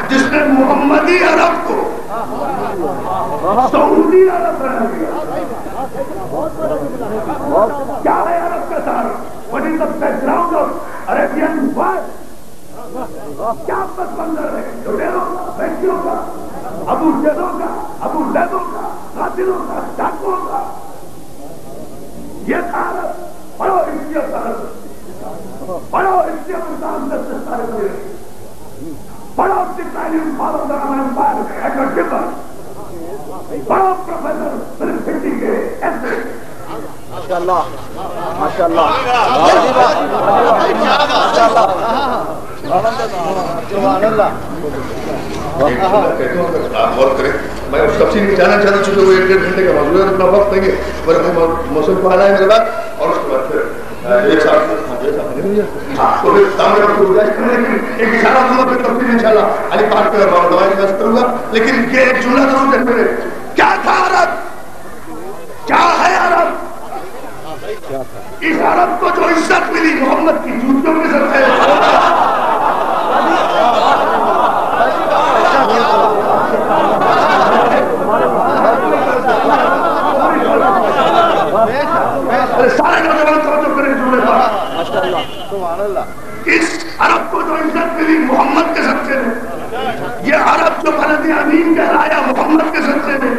جس نے محمدی عرب کو سعودی عرب بنا دیا. کیا ہے عرب کا تعارف؟ What is the background of Arabian world? کیا پس منظر ہے لٹیروں کا, بینکیوں کا, ابو جہلوں کا, ابو لہبوں کا, قاتلوں کا, ڈاکوؤں کا. یہ تعارف بڑو حیثیت تعارف, بڑو حیثیت انسان سے تعارف ہوئے, بڑو ڈکلائننگ فالو درام امپائر ایٹ اے ڈبر, بڑو پروفیسر فلسفی کے ایسے. ماشاءاللہ ماشاءاللہ سبحان اللہ. آپ غور کریں, میں اس تفصیل میں جانا چاہتا ہوں چونکہ وہ 1.5 گھنٹے کا موضوع ہے, اتنا وقت نہیں ہے. موسم کو آنا ہے میرے بعد, اور اس کے بعد پھر ایک ساتھ تو پھر سامنے آپ کو گزارش کرنے کی ایک اشارہ دوں گا, پھر تفصیل انشاءاللہ علی پاک پہ دعائیں درج کروں گا. لیکن یہ ایک جملہ ضرور ہے میرے, کیا تھا عرب, کیا ہے عرب؟ اس عرب کو جو عزت ملی محمد کی جوتیوں کے ساتھ ہے. سارے نوجوان توجہ کریں جملے پر. اس عرب کو جو عزت ملی محمد کے صدقے میں, یہ عرب جو بلد امین کہلایا محمد کے صدقے میں.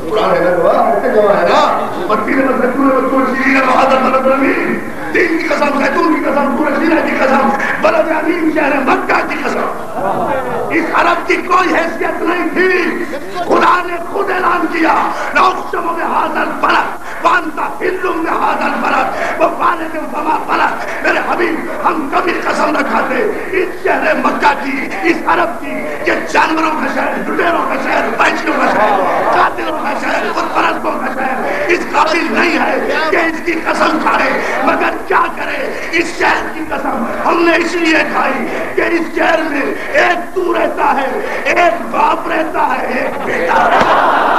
قرآن ہے نا گواہ, ایسے گواہ ہے نا, مکی نے مسجدوں میں بطور شیرین بہادر بلد امین, دین کی قسم, زیتون کی قسم, پورے سینہ کی قسم, بلد امین شہر مکہ کی قسم. اس عرب کی کوئی حیثیت نہیں تھی. خدا نے خود اعلان کیا, لأقسم بهذا البلد وانت حل بهذا البلد ووالد وما بلد. میرے حبیب, ہم کبھی قسم نہ کھاتے اس شہر مکہ کی, اس عرب کی, یہ جانوروں کا شہر, لٹیروں کا شہر, بائچیوں کا شہر, قاتلوں کا شہر, خود پرستوں کا شہر, اس قابل نہیں ہے کہ اس کی قسم کھائے. مگر کیا کرے, اس شہر کی قسم ہم نے اس لیے کھائی کہ اس شہر میں ایک تو رہتا ہے, ایک باپ رہتا ہے, ایک بیٹا رہتا ہے.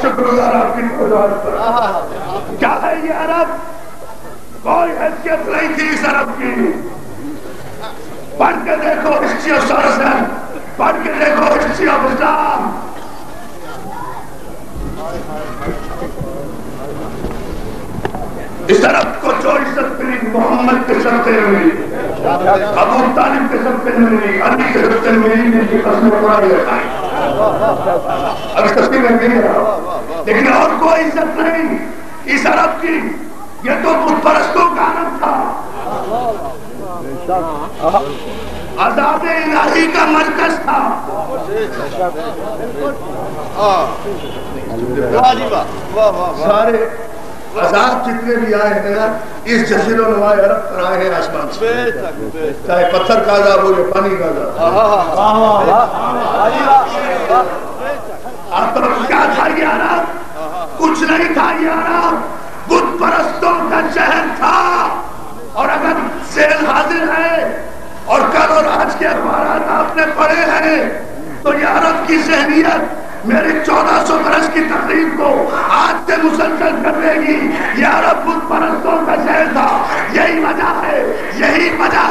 شکر گزار آپ کی وضاحت پر. کیا ہے یہ عرب؟ کوئی حیثیت نہیں تھی اس عرب کی. پڑھ کے دیکھو ہسٹری آف سارسن، پڑھ کے دیکھو ہسٹری آف اسلام. اس عرب کو جو عزت ملی محمد کے صدقے میں ملی، ابو طالب کے صدقے میں ملی، علی کے صدقے میں ملی، جن کی قسمیں قرآن لکھائی. اب اس تصویر میں نہیں رہا، لیکن اور کوئی عزت نہیں اس عرب کی. یہ تو بت پرستوں کا عرب تھا، عذاب الہی کا مرکز تھا. سارے عذاب جتنے بھی آئے ہیں نا اس جزیرہ نما عرب پر آئے ہیں آسمان سے، چاہے پتھر کا عذاب ہو یا پانی کا عذاب. آپ تو کیا تھا یہ عرب؟ کچھ نہیں تھا یہ عرب، بت پرستوں کا شہر تھا. اور اگر ذہن حاضر ہے اور کل اور آج کے اخبارات آپ نے پڑھے ہیں تو یہ عرب کی ذہنیت میری 1400 برس کی تقریب کو آج سے مسلسل کر دے گی. یہ عرب بت پرستوں کا شہر تھا. یہی وجہ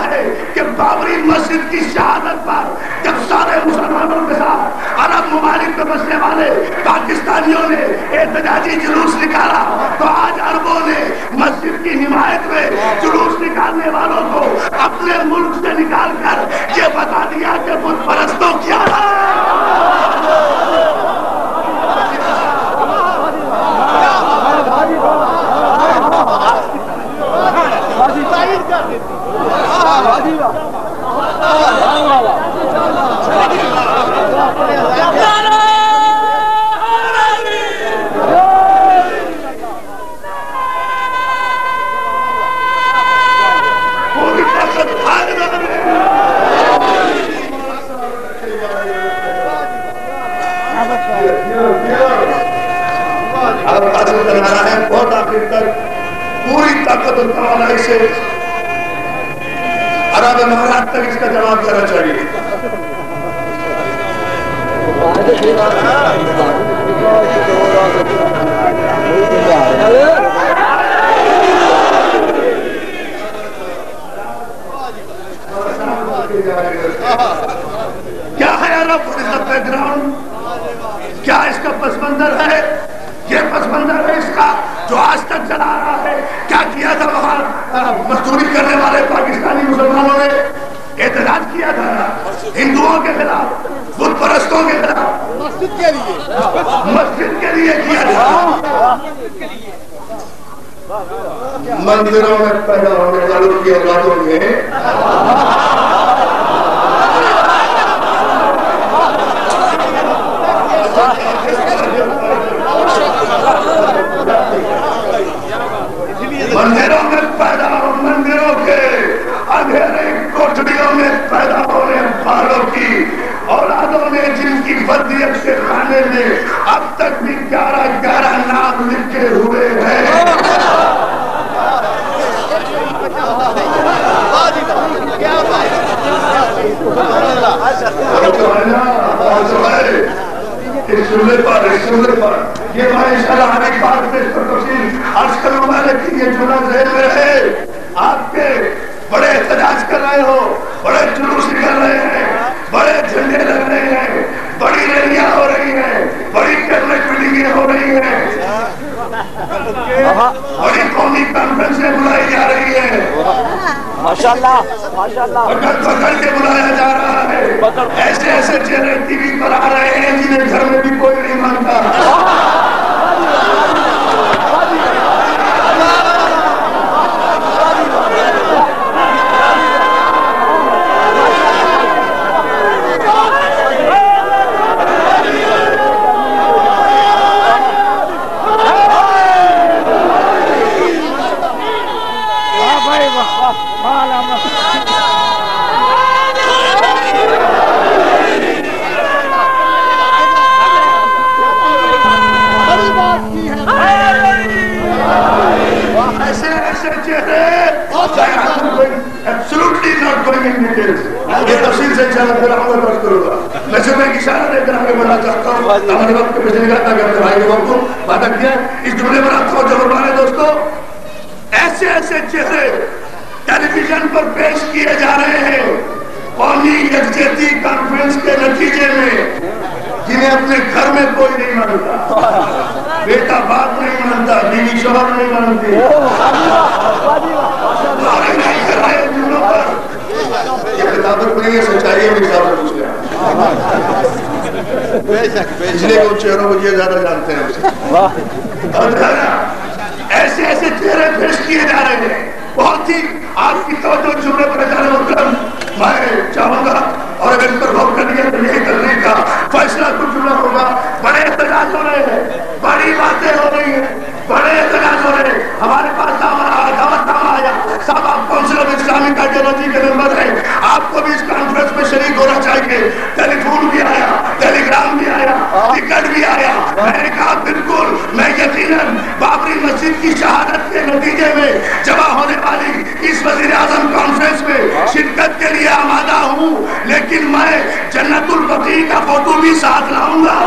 ہے کہ بابری مسجد کی شہادت پر جب سارے مسلمانوں کے ساتھ عرب ممالک میں بسنے والے پاکستانیوں نے احتجاجی جلوس نکالا تو آج عربوں نے مسجد کی حمایت میں جلوس نکالنے والوں کو اپنے ملک سے نکال کر یہ بتا دیا کہ بت پرستوں کیا ہے. بہت آخر تک پوری طاقت اور توانائی سے عرب امارات تک اس کا جواب دینا چاہیے. کیا ہے عرب اس کا بیک گراؤنڈ؟ کیا اس کا پس منظر ہے؟ یہ پس منظر ہے اس کا جو آج تک چلا رہا ہے. کیا کیا تھا وہاں مزدوری کرنے والے پاکستانی مسلمانوں نے؟ احتجاج کیا تھا ہندوؤں کے خلاف، بت پرستوں کے خلاف، مسجد کے لیے کیا تھا. مندروں میں پیدا ہونے والوں کی اولادوں میں مندروں میں پیدا ہو، مندروں کے اندھیرے کوٹڑیوں میں پیدا ہونے والوں کی اولادوں نے جن کی فردیت کے خانے میں اب تک بھی 11 نام لکھے ہوئے ہیں. یہ میں انشاءاللہ ہر ایک بات میں اس پر تفصیل عرض کروں گا، لیکن یہ جملہ ذہن میں رہے. آپ کے بڑے احتجاج کر رہے ہو، بڑے جلوس نکل رہے ہیں، بڑے جھنڈے لگ رہے ہیں، بڑی ریلیاں ہو رہی ہیں، بڑی کیبنٹ میٹنگیں ہو رہی ہیں، بڑی قومی کانفرنسیں بلائی جا رہی ہیں، ماشاءاللہ ماشاءاللہ پکڑ کے بلایا جا رہا ہے. ایسے ایسے چہرے ٹی وی پر آ رہے ہیں جنہیں گھر میں بھی کوئی نہیں مانتا. یہ تفصیل سے چلا پھر ہم درست کروں گا. میں صرف ایک اشارہ دے کر آگے بڑھنا چاہتا ہوں ہمارے وقت کے پیچھے نکالتا کہ اپنے بھائی لوگوں کو وعدہ کیا اس جملے پر آپ توجہ فرمائیں دوستو. ایسے ایسے چہرے ٹیلی ویژن پر پیش کیے جا رہے ہیں قومی یکجہتی کانفرنس کے نتیجے میں جنہیں اپنے گھر میں کوئی نہیں مانتا, بیٹا باپ نہیں مانتا, بیوی شوہر نہیں مانتی, نہیں کر رہے جملوں پر. یہ کتابت نہیں ہے, سچائی ہے, میری صاحب پوچھ لیا اس لیے کہ ان چہروں کو یہ زیادہ جانتے ہیں. ایسے ایسے چہرے پیش کیے جا رہے ہیں. بہت ہی آپ کی توجہ جملے پر جانے محترم میں چاہوں گا, اور اگر اس پر غور کر لیا تو یہی کرنے کا فیصلہ کچھ جملہ ہوگا. بڑے احتجاج ہو رہے ہیں, بڑی باتیں ہو رہی ہیں, بڑے احتجاج ہو رہے ہیں. ہمارے پاس دعوت نامہ آیا, صاحب آپ کونسل آف اسلامک آئیڈیالوجی کے ممبر ہیں, آپ کو بھی اس کانفرنس میں شریک ہونا چاہیے. ٹیلی فون بھی آیا, ٹیلی گرام بھی آیا, ٹکٹ بھی آیا. میں نے کہا بالکل, میں یقیناً بابری مسجد کی شہادت کے نتیجے میں جمع ہونے والی اس وزیر اعظم کانفرنس میں شرکت کے لیے آمادہ ہوں, لیکن میں جنت البقیع کا فوٹو بھی ساتھ لاؤں گا.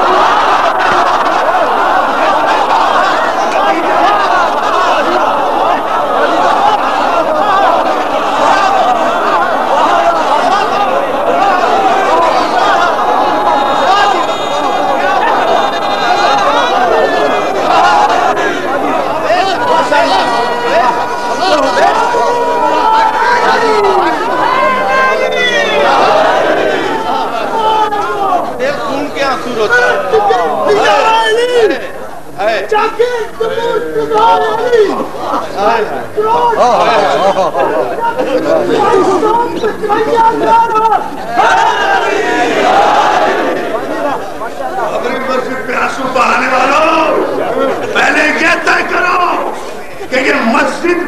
پہلے یہ طے کرو کہ یہ مسجد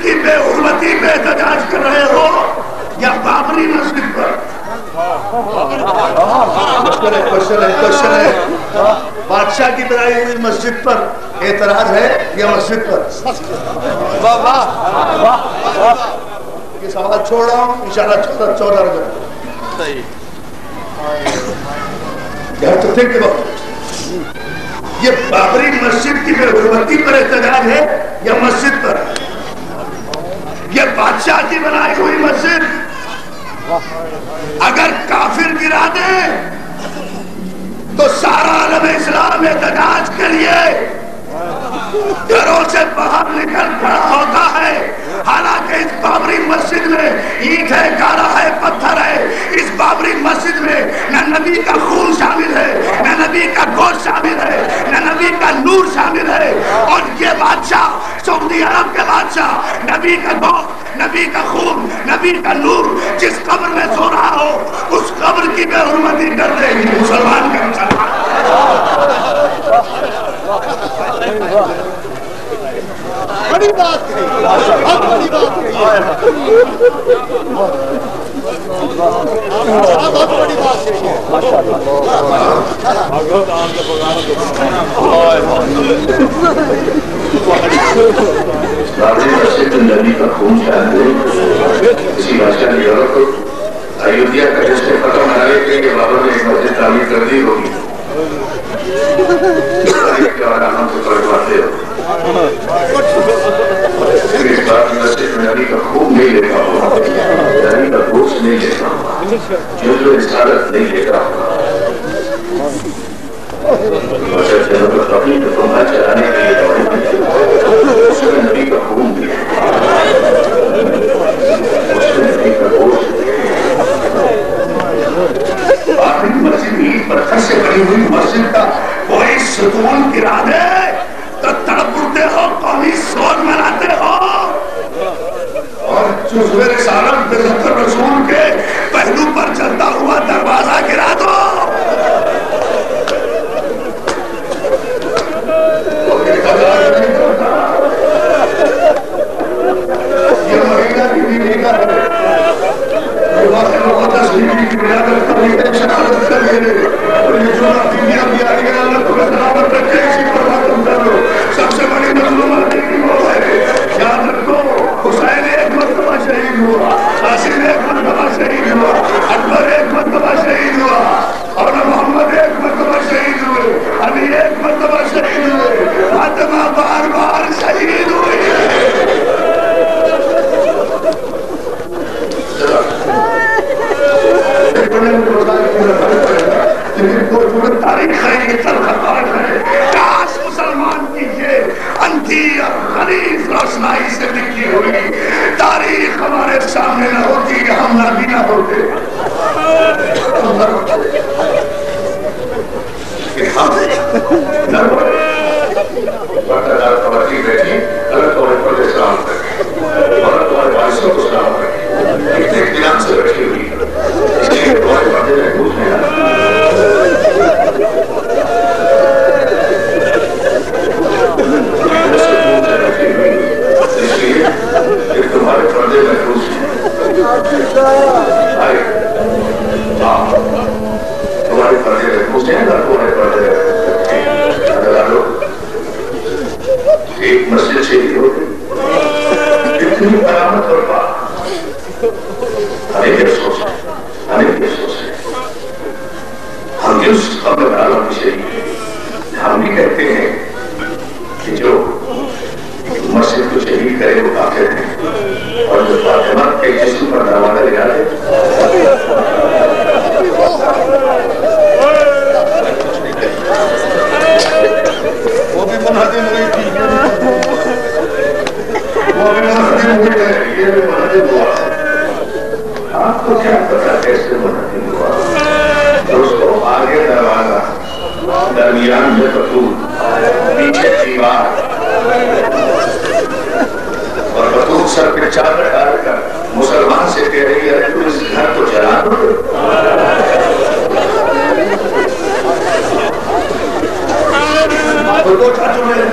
کی بے حرمتی پہ احتجاج کر رہے ہو یا بابری مسجد پر. کوشچن ہے بادشاہ کی بنائی ہوئی مسجد پر اعتراض ہے یا مسجد پر؟ یہ سوال چھوڑ رہا ہوں, انشاءاللہ 14 رجب یہ بابری مسجد کی بے حرمتی پر احتجاج ہے یا مسجد پر؟ یہ بادشاہ کی بنائی ہوئی مسجد اگر کافر گرا دے تو سارا عالم اسلام احتجاج کے لیے گھروں سے باہر نکل کھڑا ہوتا ہے. حالانکہ اس بابری مسجد میں اینٹ ہے, گارا ہے, پتھر ہے. اس بابری مسجد میں نہ نبی کا خون شامل ہے, نہ نبی کا گوشت شامل ہے, نہ نبی کا نور شامل ہے. اور یہ بادشاہ, سعودی عرب کے بادشاہ, نبی کا گوشت, نبی کا خون, نبی کا نور جس قبر میں سو رہا ہو اس قبر کی بے حرمتی کر دے گی. مسلمان کا مسلمان. بڑی بات کہی, بہت بڑی بات کہی, بہت بڑی بات کہی ہے. بابری مسجد نبی کا خون شامل ہے. کسی بادشاہ نے یورپ ایودھیا کا جس نے فتح منانے کے لیے بابر نے ایک مسجد تعمیر کر دی ہوگی. ہم سے پڑھواتے ہو اس بات مسجد میں نبی کا خون نہیں لیتا ہوا, نبی کا گوشت نہیں لیتا ہوا, جو رسالت نہیں لیتا ہوا. جنوں کا فقیر کو تمہا چلانے کے لیے دوڑے اس میں نبی کا خون بھی ہے, اس میں نبی کا گوشت بھی ہے. آخری مسجد اینٹ پتھر سے بنی ہوئی مسجد کا کوئی ستون گرا دے تو تڑپ اٹھتے ہو, قومی سوگ مناتے ہو. اور جزو رسالت بذکر رسول کے پہلو پر چلتا ہوا دروازہ گرا دو. یہ مہینہ بھی مہینہ ہے, یہ واقعی مقدس بیوی کی ولادت کرنے کی شہادت کریے, اور یہ جو بیویاں بھی آئی ہیں اللہ کو سلامت رکھے, اسی پر ختم کرو. سب سے بڑی مظلوم آدمی وہ ہے, یاد رکھو حسین ایک مرتبہ شہید ہوا, خواتین بیٹھی اللہ تمہارے پر سلام کرے اور تمہارے وارثوں کو سلام کرے اتنے اطمینان سے بیٹھی ہوئی اس لیے تمہارے پردے میں محفوظ ہیں اس لیے تمہارے پردے محفوظ ہیں تمہارے پردے محفوظ ہیں نہ تمہارے پردے ایک مسجد سے ہی ہو اتنی علامت اور بات ہمیں بھی افسوس ہے ہم بھی اس قبر عالم کی شریک ہم بھی کہتے ہیں کہ جو مسجد کو شہید کرے وہ کافر ہے اور جو فاطمہ کے جسم پر دروازہ لگا دے وہ بھی منہدم ہوئی تھی وہ بھی منہدم ہوئی ہے یہ بھی منہدم ہوا آپ کو کیا پتا کیسے منہدم ہوا دوستو آگے دروازہ درمیان میں بطول پیچھے دیوار اور بطول سر پہ چادر ڈال کر مسلمان سے کہہ رہی ہے تو اس گھر کو جلا دو دو چاچوں میں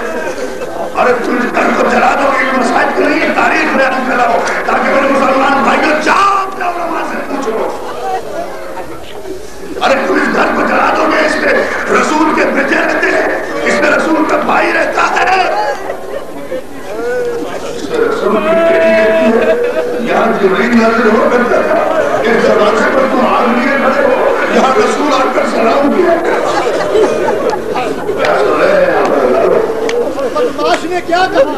ارے تم اس گھر کو جلا دو گے مساجد کے لیے تاریخ بیان کراؤ تاکہ میرے مسلمان بھائیوں جاؤ اپنے علماء سے پوچھو ارے تم اس گھر کو جلا دو گے اس میں رسول کے بیٹے رہتے ہیں اس میں رسول کا بھائی رہتا ہے اس میں رسول کی بیٹی رہتی ہے یہاں جبرائیل نازل ہو کرتا تھا اس زمانے پر تم عالمی کھڑے ہو یہاں رسول آ کر سلام دیا کیا سن رہے ہیں بدماش نے کیا کہا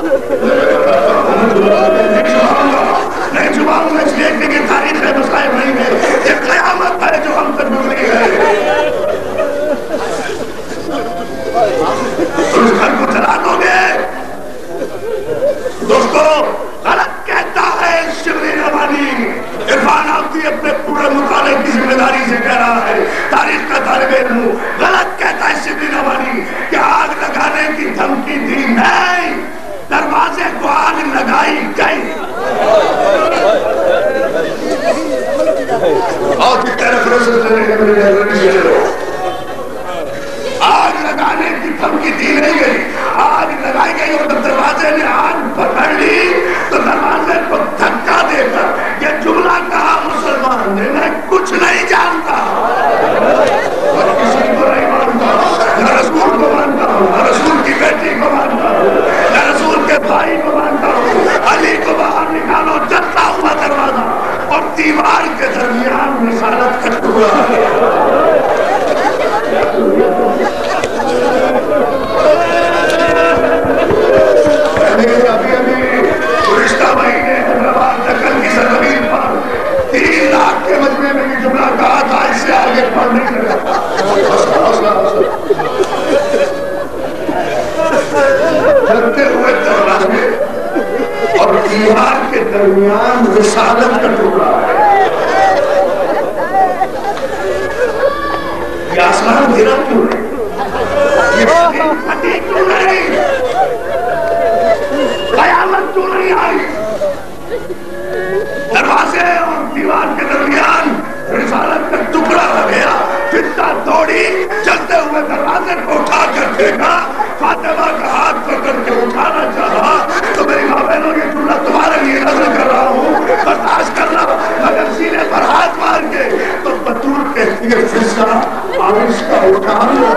نہیں چھپاؤں گا اس لیے کہ تاریخ ہے مسائل نہیں ہے یہ قیامت ہے جو ہم تک گزری ہے اس گھر کو جلا دو گے دوستو غلط کہتا ہے شبلی نوانی عرفان آفتی اپنے پورے مطالعے کی ذمہ داری سے کہہ رہا ہے تاریخ کا طالب علم غلط کہتا ہے شبلی نوانی کہ آگ لگانے کی دھمکی دی نہیں دروازے کو آگ لگائی گئی اور کی طرف رسول آگ لگانے کی دھمکی دی نہیں گئی آگ لگائی گئی اور جب دروازے نے آگ پکڑ لی تو دروازے کو دھکا دے کر یہ جملہ کہا مسلمان نے میں کچھ نہیں جانتا اور کسی کو نہیں مانتا نہ رسول کو مانتا ہوں نہ رسول کی بیٹی کو مانتا ہوں نہ رسول کے بھائی کو مانتا ہوں علی کو باہر نکالو جلتا ہوا دروازہ اور دیوار کے درمیان رسالت کا ٹکڑا ہے ابھی گزشتہ مہینے حیدرآباد دکن کی سرزمین پر 3 لاکھ کے مجمع میں یہ جملہ کہا تھا اس سے آگے پڑھ نہیں کرتا چلتے ہوئے دروازے اور دیوار کے درمیان رسالت کا ٹکڑا ہے یہ آسمان گرا کیوں نہیں یہ پھٹی کیوں نہیں قیامت کیوں نہیں آئی دروازے اور دیوار کے درمیان رسالت کا ٹکڑا ہو گیا فتنہ توڑی چلتے ہوئے دروازے کو اٹھا کر دیکھا فاطمہ کا ہاتھ پکڑ کے اٹھانا چاہا تو میری ماں بہنوں یہ جملہ تمہارے لیے نظر کر رہا ہوں برداشت کرنا مگر سینے پر ہاتھ مار کے تو بطول کہتی ہے فضا عارش کا اٹھانا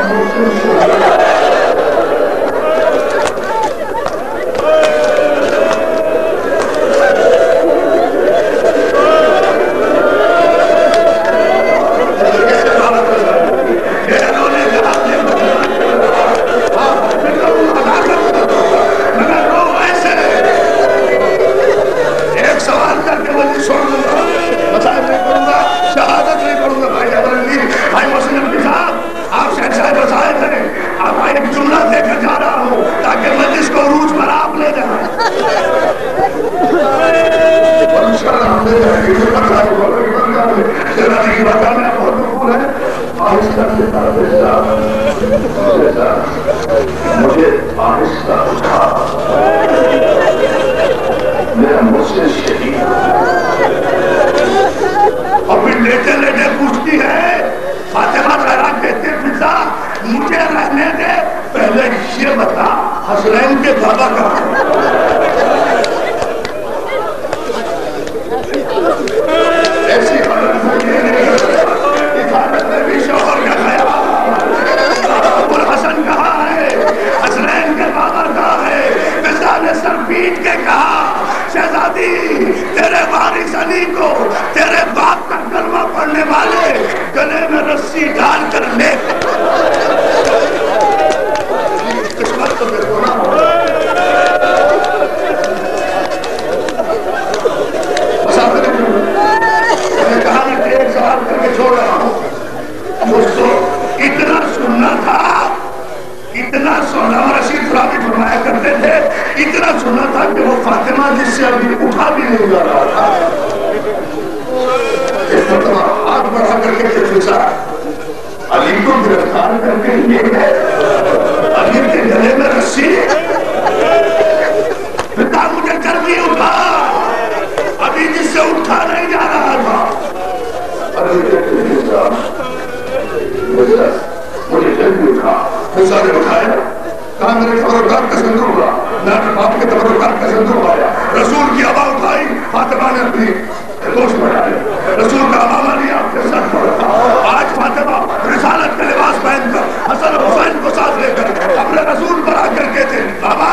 آہستہ حسین شہید. اور پھر لیٹے لیٹے پوچھتی ہے فاطمہ زہرا کہتے فضا مجھے رہنے دے پہلے یہ بتا حسنین کے بابا کہاں. ایسی حالت میں بھی شوہر کا خیال ابو الحسن کہاں ہے حسنین کے بابا کہاں ہے. فضا نے سر پیٹ کے کہا شہزادی تیرے وارث علی کو تیرے باپ کا کلمہ پڑھنے والے گلے میں رسی ڈال کر لے. قسمت تو دیکھو نا. میں نے کہا میں ایک سوال کر کے چھوڑ رہا ہوں. مجھ کو اتنا سننا تھا اتنا سننا رشید راوی فرمایا کرتے تھے اتنا سننا تھا کہ وہ فاطمہ جس سے ابھی اٹھا بھی نہیں جا رہا تھا ایک مرتبہ ہاتھ بڑھا کر کے فضا علی کو گرفتار کر کے یہ ہے علی کے گلے میں رسی. پتا مجھے جلدی اٹھا ابھی جس سے اٹھا نہیں جا رہا تھا. مجھے جلدی اٹھا. فضا نے اٹھایا کہا میرے تبرکات کا صندوق ہوا. میں اپنے باپ کے تبرکات کا صندوق آیا. رسول کی آبا اٹھائی فاطمہ نے اپنی دوست بڑھائے. رسول کا امامہ لیا پھر سر پڑھا. آج فاطمہ رسالت کا لباس پہن کر حسن حسین کو ساتھ لے کر اپنے رسول پر آ کر کہتے بابا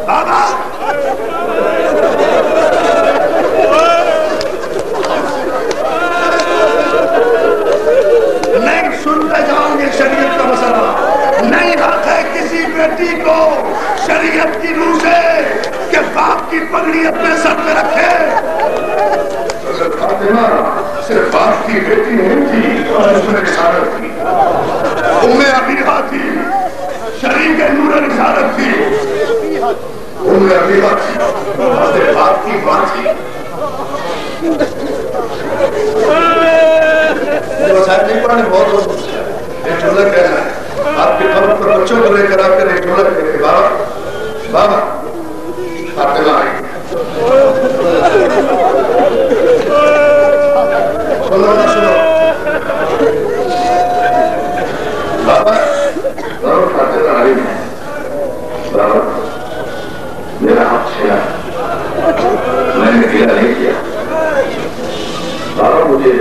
بابا. نہیں سنتے جاؤں گے شریعت کا مسئلہ. نہیں حق ہے کسی بیٹی کو شریعت کی روح سے کہ باپ کی پگڑی اپنے سر پہ رکھے. فاطمہ صرف باپ کی بیٹی نہیں تھی اس میں رسالت تھی. ام عبیہہ تھی شریک نور رسالت تھی. ام عبیہہ تھی صرف باپ کی ماں تھی. وسائل نہیں پڑھنے بہت بہت ایک جملہ کہنا ہے. آپ کے قبر پر بچوں کو لے کر آپ کر ایک جملہ کہتے بابا بابا فاطمہ آئی. سنو بابا بابا فاطمہ آئی. بابا میرا حق چھیڑا میں نے گلا نہیں کیا. بابا مجھے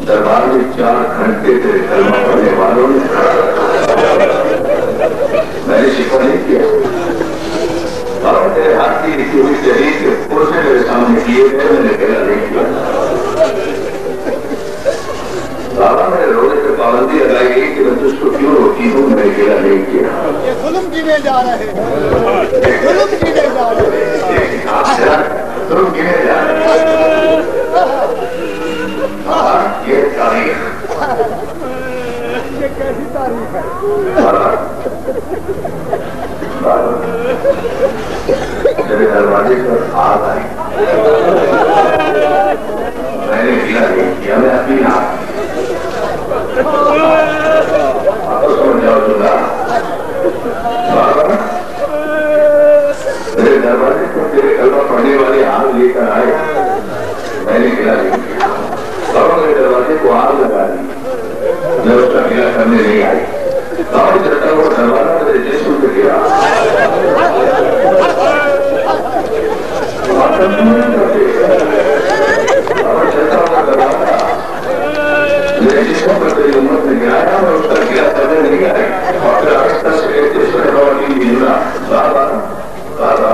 دربار میں 4 گھنٹے تیرے کلمہ پڑھنے والوں نے میں نے شکوہ نہیں کیا. بابا تیرے ہاتھ کی لکھی ہوئی تحریر کے پرسے میرے سامنے کیے گئے میں نے گلا نہیں کیا. بابا میرے روزے پہ پابندی لگائی گئی کہ میں تجھ کو کیوں روکی ہوں میں نے گلا نہیں کیا. یہ ظلم گنے جا رہے ہیں ظلم گنے جا رہے ہیں ظلم گنے جا رہے ہیں. یہ تاریخ یہ کیسی تاریخ ہے. میرے دروازے پر آگ آئی. میں نے گلا نہیں کیا. میں اپنی آپ سمجھ جاؤ چلا. میرے دروازے پر تیرے کلمہ پڑھنے والے آگ لے کر آئے. میں نے گلا نہیں کیا. بابا میرے دروازے کو آگ لگا دی. میں اس کا گلا کرنے نہیں آئی. بابا چلتا ہوا دروازہ میرے جسم پہ گرا. بابا چلتا ہوا دروازہ میرے جسم پر تیری امت نے گرایا. میں اس کا گلا کرنے نہیں آئی. اور پھر آہستہ سے کہتے اس نے روانی ملنا. بابا بابا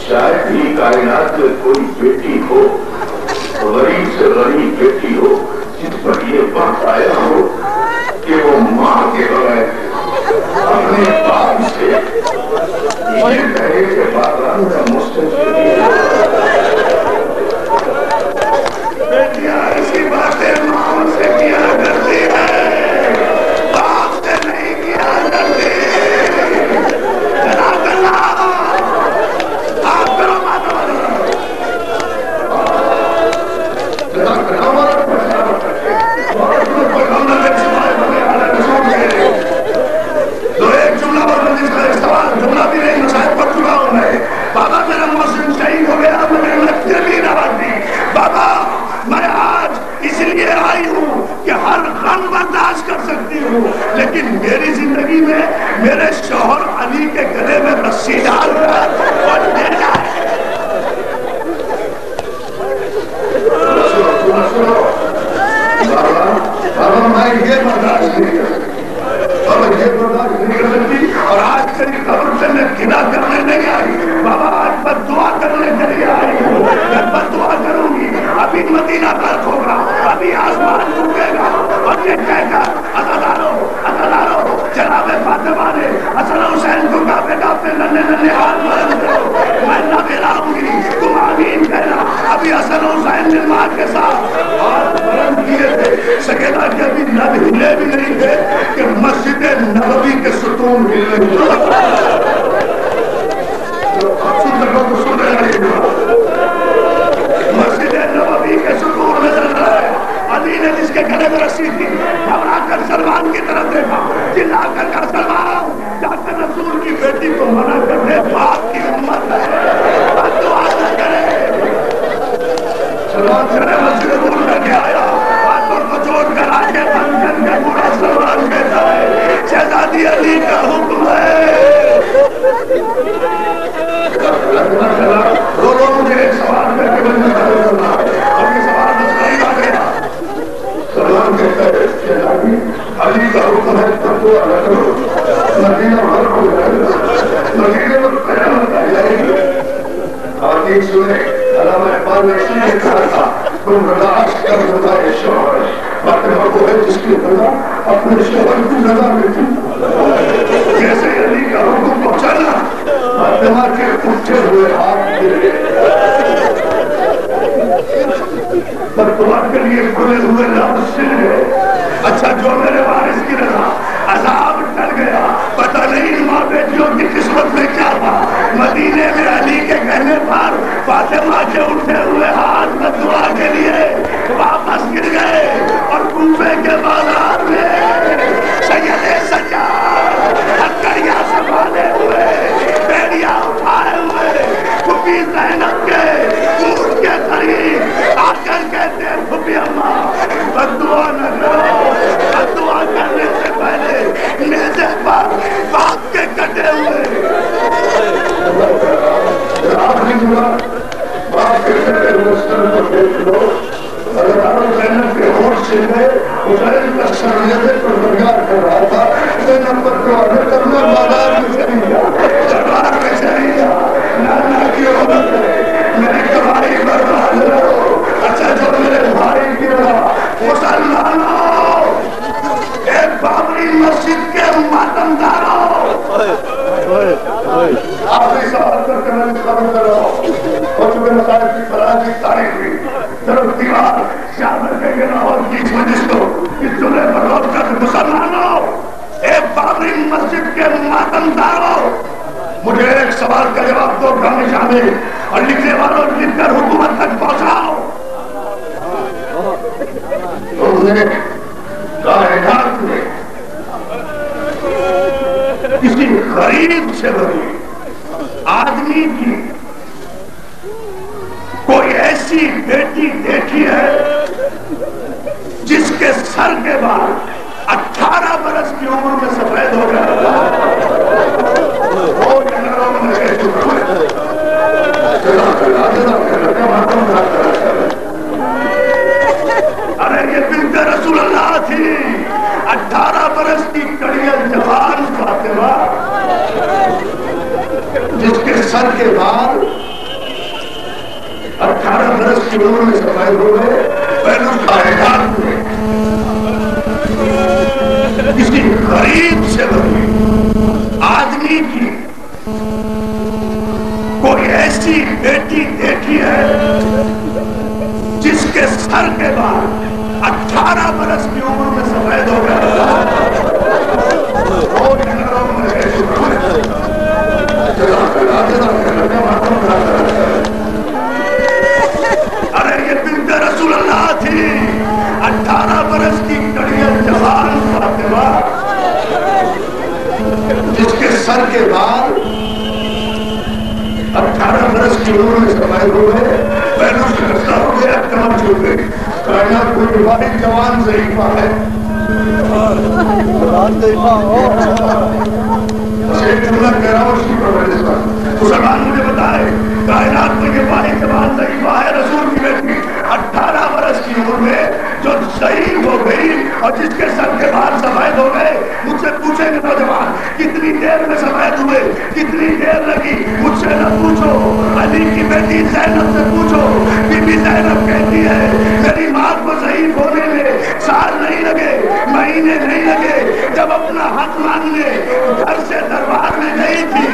شاید ہی کائنات میں کوئی بیٹی ہو غریب سے غریب بیٹی ہو جس پر یہ وقت آیا ہو کہ وہ ماں کے بغیر اپنے باپ سے یہ کہے کہ بابا کا مستقبل بیٹیاں ایسی باتیں ماں سے کیا کرتی ہے باپ سے نہیں کیا کرتی. آپ کرو بات. ہوں، لیکن میری زندگی میں میرے شوہر علی کے گلے میں رسی ڈال کر اور لے جائے۔ بابا میں یہ برداشت نہیں کر سکتی، بابا یہ برداشت نہیں کر سکتی، اور آج تیری قبر سے میں گناہ کرنے نہیں آئی بابا، آج بد دعا کرنے کے لیے آئی ہوں۔ میں بد دعا کروں گی، ابھی مدینہ غرق ہوگا، ابھی آسمان ٹوٹے گا، اور یہ کہہ کر عزادارو جناب فاطمہ نے حسن حسین کو کعبے کا اپنے ننھے ہاتھ بلند کرو، میں نہ ملاؤں گی، تم آمین کہنا۔ ابھی حسن حسین نے ماں کے ساتھ ہاتھ بلند کیے تھے، سکینہ کے ابھی لب ہلے بھی نہیں تھے کہ مسجد نبوی کے ستون ہلنے لگے۔ مسجد نبوی کے ستون نظر آئے، علی نے جس کے گلے میں رسی تھی گھبرا کر سلمان کی طرف دیکھا، چلا کر کہا سلمان جا کر رسول کی بیٹی کو منع کر دے، باپ کی امت ہے، دعا نہ کرے۔ سلمان چلے مسجد نور کر کے آیا، ہاتھوں کو جوڑ کر آنکھیں بند کر کے بوڑھا سلمان کہتا ہے شہزادی علی کا حکم ہے۔ دو لوگ مجھے ایک سوال کر کے بندہ کرنا، اور یہ سوال مسئلہ آ گیا۔ سلمان کہتا ہے شہزادی علی کا حکم ہے تب تو نہ کرو، مدینہ غرق ہو جائے گا، مدینہ میں قیامت آ جائے گی۔ خواتین سنیں، علامہ اقبال نے اس لیے کہا تھا تم برداشت کر رضائے شوہر، فاطمہ کو ہے جس کی رضا اپنے شوہر کی رضا میں تھی۔ جیسے علی کا حکم پہنچا نا، فاطمہ کے اٹھے ہوئے ہاتھ گرے، پر تمہارے کے لیے کھلے ہوئے لفظ سن گئے۔ اچھا جو میرے وارث کی رضا، عذاب ٹل گیا، پتہ نہیں ماں بیٹیوں کی قسمت میں کیا تھا۔ مدینے میں علی کے کہنے پر فاطمہ کے اٹھے ہوئے ہاتھ بددعا کے لیے واپس گر گئے، اور کوفے کے بازار میں سید سجاد ہتھکڑیاں سنبھالے ہوئے، بیڑیاں اٹھائے ہوئے، پھوپھی زینب کے اونٹ کے قریب آ کر کہتے ہیں پھوپھی اماں بددعا نہ کرو، بددعا کرنے سے پہلے نیزے پر باپ کے کٹے ہوئے آخری دعا باپ کے کٹے ہوئے سر کو دیکھ لو، اگر عالم زینب کے ہوش سے گئے، حسین کا شریعت پر برگار کر رہا تھا، زینب پر دعا نہ کرنا، بازار میں چلی جا، دربار میں چلی جا، نانا کی عورت ہے، میری کمائی برباد کرو۔ اچھا جو میرے بھائی کی رہا مسلمانوں، ایک بابری مسجد کے ماتمداروں، آخری سوال کر کے میں خبر کر رہا ہوں، اور چونکہ مسائل کی فراغ کی تاریخ ہوئی، طرف دیوار شامل کے گنا اور بیچ میں جس کو اس جملے پر روک کر مسلمانوں، ایک بابری مسجد کے ماتمداروں، مجھے ایک سوال کا جواب دو گانے شامل، اور لکھنے والوں لکھ کر حکومت تک پہنچاؤ۔ تم نے کائنات میں کسی غریب سے غریب آدمی کی کوئی ایسی بیٹی دیکھی ہے جس کے سر کے بال 18 برس کی عمر میں سفید ہو گئے؟ ارے یہ بنت رسول اللہ تھی، 18 برس کی کڑیل جوان فاطمہ، جس کے سر کے بال 18 برس کی عمر میں سفید ہو گئے، پہلو کائنات میں کسی غریب سے غریب آدمی کی کوئی ایسی بیٹی دیکھی ہے جس کے سر کے بال 18 برس کی عمر میں سفید ہو گئے؟ ارے یہ بنت رسول اللہ تھی، 18 برس کی کڑیل جوان فاطمہ، جس کے سر کے بال 18 برس کی عمر میں سفید ہو گئے، پہلو سے رسا ہو گیا، کام چھوٹ گئی۔ کائنات کوئی واحد جوان ضعیفہ ہے مسلمانوں نے بتائے کائنات میں یہ واحد جوان ضعیفہ ہے رسول کی بیٹی 18 برس کی عمر میں جو شہید ہو گئی اور جس کے سر کے بال سفید ہو گئے. مجھ سے پوچھیں گے نوجوان کتنی دیر میں سفید ہوئے, کتنی دیر لگی, مجھ سے نہ پوچھو. علی کی بیٹی زینب سے پوچھو. بی بی زینب کہتی ہے میری ماں کو ضعیف ہونے میں سال نہیں لگے, مہینے نہیں لگے. جب اپنا حق مانگنے گھر سے دربار میں گئی تھی